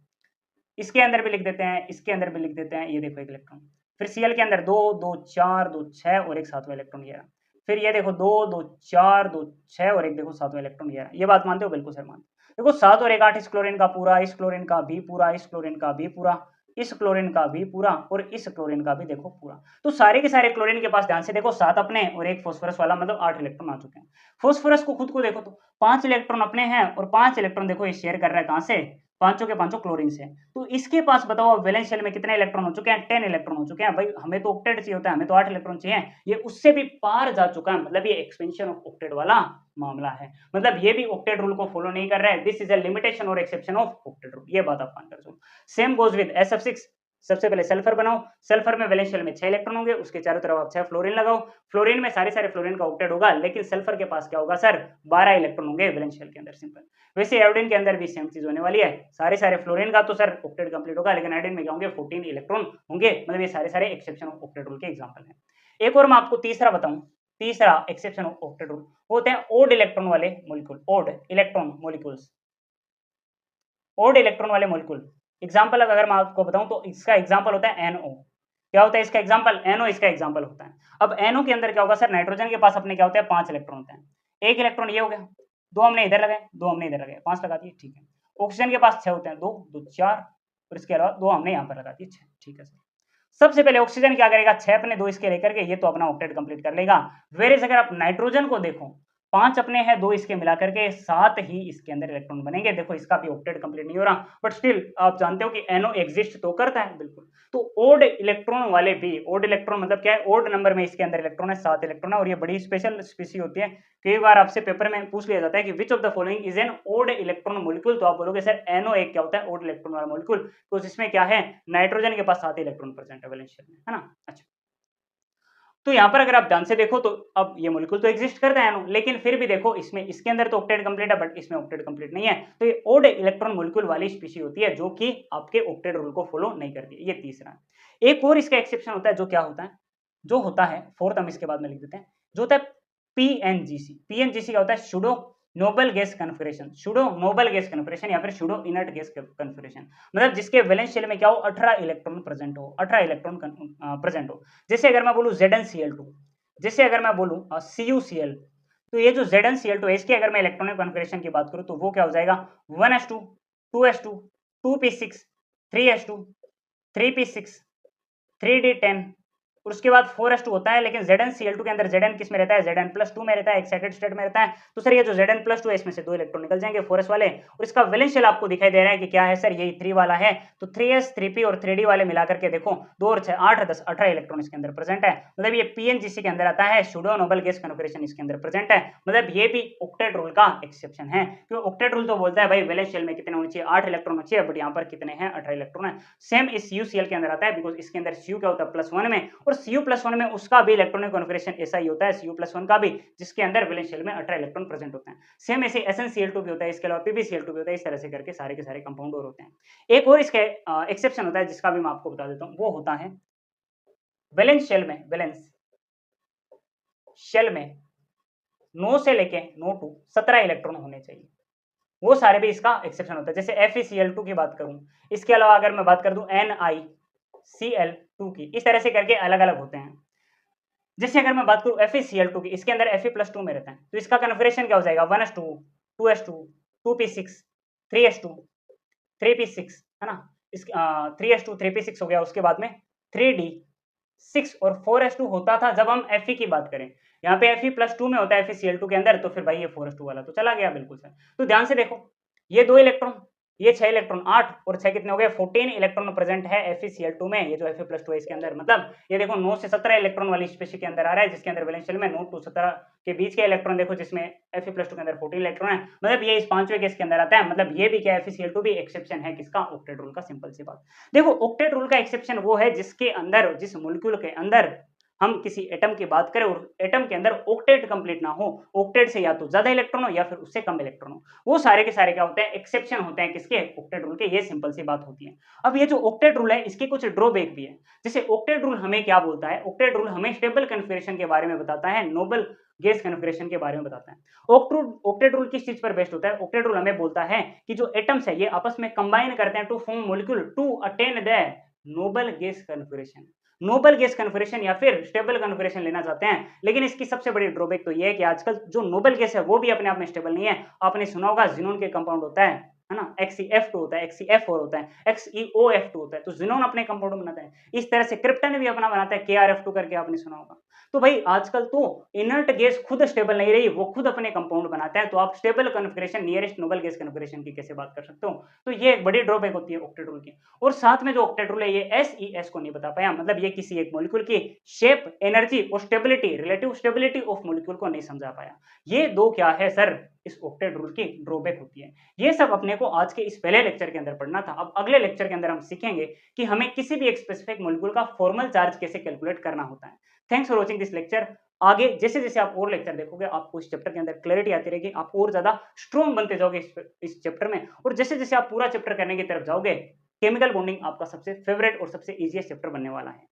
इसके अंदर भी लिख देते हैं, इसके अंदर भी लिख देते हैं, ये देखो एक इलेक्ट्रॉन। फिर Cl के अंदर 2 2 4 2 6 और एक सातवां इलेक्ट्रॉन ये रहा। फिर ये देखो 2 2 4 2 6 और एक देखो सातवां इलेक्ट्रॉन ये रहा। ये बात मानते हो? बिल्कुल सर मानते। देखो 7 और 1 8, इस क्लोरीन का पूरा, इस क्लोरीन का भी पूरा, इस क्लोरीन का भी पूरा, इस क्लोरीन का भी पूरा और इस क्लोरीन का भी देखो पूरा। तो सारे के सारे क्लोरीन के पास ध्यान से देखो 7 अपने और एक फास्फोरस वाला, मतलब 8 इलेक्ट्रॉन आ चुके हैं। फास्फोरस को खुद को देखो तो 5 इलेक्ट्रॉन अपने हैं और 5 इलेक्ट्रॉन देखो ये शेयर कर रहा है कहां से, पांचों के पांचों क्लोरीन से। तो इसके पास बताओ वैलेंस शेल में कितने इलेक्ट्रॉन हो चुके हैं? 10 इलेक्ट्रॉन हो चुके हैं। भाई हमें तो ऑक्टेट चाहिए होता है, हमें तो 8 इलेक्ट्रॉन चाहिए, ये उससे भी पार जा चुका है, मतलब ये एक्सपेंशन ऑफ ऑक्टेट वाला मामला है, मतलब ये भी ऑक्टेट रूल को फॉलो नहीं कर रहा है। दिस इज अ लिमिटेशन और एक्सेप्शन ऑफ ऑक्टेट रूल, ये बात आप मान कर चलो। Same goes with SF6। सबसे पहले सल्फर बनाओ, सल्फर में वैलेंस शेल में 6 इलेक्ट्रॉन होंगे, उसके चारों तरफ आप 6 फ्लोरीन लगाओ, फ्लोरीन में सारे फ्लोरीन का ऑक्टेट होगा, लेकिन सल्फर के पास क्या होगा सर? 12 इलेक्ट्रॉन होंगे वैलेंस शेल के अंदर, सिंपल। वैसे आयोडीन के अंदर भी सेम चीज होने वाली है, सारे फ्लोरीन का तो सर ऑक्टेट कंप्लीट होगा, लेकिन आयोडीन में क्या होंगे? 14 इलेक्ट्रॉन होंगे, मतलब ये सारे एक्सेप्शन ऑफ ऑक्टेट रूल के एग्जांपल हैं। एक और मैं आपको तीसरा बताऊं, तीसरा एक्सेप्शन ऑफ ऑक्टेट रूल होते हैं ओड इलेक्ट्रॉन वाले molecule, odd electron molecules, odd electron वाले मॉलिक्यूल। एग्जांपल अगर मैं आपको बताऊं तो इसका एग्जांपल होता है NO। क्या होता है इसका एग्जांपल? NO इसका एग्जांपल होता है। अब NO के अंदर क्या होगा सर? नाइट्रोजन के पास अपने क्या होते हैं? 5 इलेक्ट्रॉन होते हैं। एक इलेक्ट्रॉन ये हो गया, 2 हमने इधर लगाए, 2 हमने इधर लगाए, 5 लगा दिए, ठीक है। ऑक्सीजन के पास 6 होते हैं, 2 2 4 और इसके अलावा 2 हमने यहाँ पर लगा दिए, 6, ठीक है सर। सबसे पहले ऑक्सीजन क्या करेगा? 6 अपने 2 इसके लेकर के ये तो अपना ऑक्टेट कंप्लीट कर लेगा। वेयर अगर आप नाइट्रोजन को देखो, 5 अपने हैं, 2 इसके मिलाकर के 7 ही इसके अंदर इलेक्ट्रॉन बनेंगे। देखो इसका भी ऑक्टेट कंप्लीट नहीं हो रहा, बट स्टिल आप जानते हो कि NO एग्जिस्ट तो करता है, बिल्कुल। तो ओड इलेक्ट्रॉन वाले भी, ओड इलेक्ट्रॉन मतलब क्या है? ओड नंबर में इसके अंदर इलेक्ट्रॉन है, 7 इलेक्ट्रॉन है, और ये बड़ी स्पेशल स्पीसी होती है। कई बार आपसे पेपर में पूछ लिया जाता है कि which of the following is an odd electron molecule, तो आप बोलोगे सर NO एक क्या होता है? ओड इलेक्ट्रॉन वाला मॉलिक्यूल। तो इसमें क्या है? नाइट्रोजन के पास 7 इलेक्ट्रॉन प्रेजेंट है वैलेंस शेल में, है ना? अच्छा, तो यहाँ पर अगर आप ध्यान से देखो तो अब ये मॉलिक्यूल तो एग्जिस्ट करता है NO, लेकिन फिर भी देखो इसमें, इसके अंदर तो ऑक्टेट कंप्लीट है, बट इसमें ऑक्टेट कंप्लीट नहीं है। तो ये ओड इलेक्ट्रॉन मॉलिक्यूल वाली स्पीशी होती है जो कि आपके ऑक्टेट रूल को फॉलो नहीं करती है। ये तीसरा है। एक और इसका एक्सेप्शन होता है, जो क्या होता है? जो होता है फोर्थ, हम इसके बाद में लिख देते हैं, जो होता है PNGC। PNGC क्या होता है? Pseudo Nobel gas configuration, pseudo Nobel gas configuration या फिर सूडो इनर्ट गैस कन्फिगरेशन, मतलब जिसके वैलेंस शेल में क्या हो? 18 इलेक्ट्रॉन प्रेजेंट हो, 18 इलेक्ट्रॉन प्रेजेंट हो। जैसे अगर मैं बोलूं ZnCl2, जैसे अगर मैं बोलूं CuCl, तो ये जो ZnCl2 है, इसके अगर मैं इलेक्ट्रॉनिक कन्फिगरेशन की बात करूं तो वो क्या हो जाएगा? 1s2 2s2 2p6 3s2 3p6 3d10 और उसके बाद 4s2 होता है, लेकिन ZnCl2 के अंदर Zn किस में रहता है? Zn+2 में रहता है, एक्साइटेड स्टेट में रहता है। तो सर ये जो Zn+2 है, इसमें से 2 इलेक्ट्रॉन निकल जाएंगे 4s वाले, और इसका वैलेंस शेल आपको दिखाई दे रहा है कि क्या है सर? यही 3 वाला है। तो 3s 3p और 3d वाले मिलाकर के देखो 2 और 6 8 10 18 इलेक्ट्रॉन इसके अंदर प्रेजेंट है, मतलब ये PNGC के अंदर आता है, सूडो नोबल गैस कन्फिगरेशन इसके अंदर प्रेजेंट है, मतलब ये भी ऑक्टेट रूल का एक्सेप्शन है। क्यों? ऑक्टेट रूल तो बोलता है भाई वैलेंस शेल में कितने होने चाहिए? 8 इलेक्ट्रॉन होने चाहिए, बट यहाँ पर कितने हैं? 18 इलेक्ट्रॉन है। सेम इस CuCl के अंदर आता है, बिकॉज इसके अंदर Cu क्या होता है? +1 में, और Cu+1 में उसका भी इलेक्ट्रॉनिक कॉन्फिगरेशन ऐसा ही होता है, Cu+1 का भी, जिसके अंदर वैलेंस शेल में 18 इलेक्ट्रॉन प्रेजेंट होते हैं। सेम ऐसे SnCl2 भी होता है, इसके अलावा PbCl2 भी होता है, इस तरह से करके सारे के सारे कंपाउंड और होते हैं। एक और इसके एक्सेप्शन होता है, जिसका भी मैं आपको बता देता हूं, वो होता है वैलेंस शेल में, वैलेंस शेल में 9 से लेके 9 to 17 इलेक्ट्रॉन होने चाहिए, वो सारे भी इसका एक्सेप्शन होता है। जैसे FeCl2 की बात करूं, इसके अलावा अगर मैं बात कर दूं NiCl2 की, इस तरह से करके अलग अलग होते हैं। जैसे अगर मैं बात करूं FeCl2 की, इसके अंदर Fe+2 में रहता है, तो इसका कन्फिगरेशन क्या हो जाएगा? 1s2 2s2 2p6 3s2 3p6, है ना? इस 3s2 3p6 हो गया, उसके बाद में 3d6 और 4s2 होता था जब हम Fe की बात करें। यहाँ पे Fe+2 में होता है FeCl2 के अंदर, तो फिर भाई ये 4s2 वाला तो चला गया, बिल्कुल सर। तो ध्यान से देखो, ये 2 इलेक्ट्रॉन, ये 6 इलेक्ट्रॉन, 8 और 6 कितने हो गए? 14 इलेक्ट्रॉन प्रेजेंट है FeCl2 में, ये जो Fe+2 है इसके अंदर, मतलब ये देखो 9 से 17 इलेक्ट्रॉन वाली स्पीशी के अंदर आ रहा है, जिसके अंदर वैलेंस शेल में 9 to 17 के बीच के इलेक्ट्रॉन देखो, जिसमें Fe+2 के अंदर 14 इलेक्ट्रॉन है, मतलब ये इस पांचवें केस के अंदर आता है, मतलब ये भी क्या FeCl2 भी एक्सेप्शन है किसका? ऑक्टेट रूल का। सिंपल सी बात। देखो ऑक्टेट रूल का एक्सेप्शन वो है जिसके अंदर, जिस मॉलिक्यूल के अंदर हम किसी एटम की बात करें और एटम के अंदर ऑक्टेट कंप्लीट ना हो, ऑक्टेट से या तो ज्यादा इलेक्ट्रॉन हो या फिर उससे कम इलेक्ट्रॉन हो, वो सारे के सारे क्या होते हैं, एक्सेप्शन होते हैं किसके, ऑक्टेट रूल के। ये सिंपल सी बात होती है। अब ये जो ऑक्टेट रूल है इसके कुछ ड्रॉबैक भी है। जैसे ऑक्टेट रूल हमें क्या बोलता है, ऑक्टेट रूल हमें स्टेबल कन्फिगरेशन के बारे में बताता है, नोबल गैस कन्फिगरेशन के बारे में बताता है। ऑक्टेट रूल किस चीज पर बेस्ड होता है, ऑक्टेट रूल हमें बोलता है कि जो एटम्स है ये आपस में कंबाइन करते हैं to form molecule to attain the noble gas configuration. Noble gas configuration या फिर स्टेबल कन्फिगरेशन लेना चाहते हैं, लेकिन इसकी सबसे बड़ी ड्रॉबैक तो ये है कि आजकल जो नोबल गैस है वो भी अपने आप में स्टेबल नहीं है। आपने सुना होगा जिनोन के कंपाउंड होता है ना, XeF2 होता है, XeF4 होता है, XeOF2 होता है, तो जिनोन अपने कंपाउंड बनाता है। इस तरह से क्रिप्टन भी अपना बनाता है KrF2 करके, आपने सुना होगा। तो भाई आजकल तो इनर्ट गैस खुद स्टेबल नहीं रही, वो खुद अपने कंपाउंड बनाते हैं, तो आप stable configuration nearest noble gas configuration की कैसे बात कर सकते हो। तो ये एक बड़ी ड्रॉबैक होती है ऑक्टेट रूल की। और साथ में जो ऑक्टेट रूल है ये SES को नहीं बता पाया, मतलब ये किसी एक मॉलिक्यूल की शेप, एनर्जी और stability, relative stability of molecule को नहीं समझा पाया। ये दो क्या है सर, इस ऑक्टेट रूल की ड्रॉबैक होती है। ये सब अपने को आज के इस पहले लेक्चर के अंदर पढ़ना था। अब अगले लेक्चर के अंदर हम सीखेंगे कि हमें किसी भी एक स्पेसिफिक मॉलिक्यूल का फॉर्मल चार्ज कैसे कैलकुलेट करना होता है। Thanks for watching this lecture. आगे जैसे जैसे आप और लेक्चर देखोगे आपको इस चैप्टर के अंदर क्लैरिटी आती रहेगी, आप और ज्यादा स्ट्रॉन्ग बनते जाओगे इस चैप्टर में। और जैसे जैसे आप पूरा चैप्टर करने की तरफ जाओगे, केमिकल बॉन्डिंग आपका सबसे फेवरेट और सबसे इजीएस्ट चैप्टर बनने वाला है।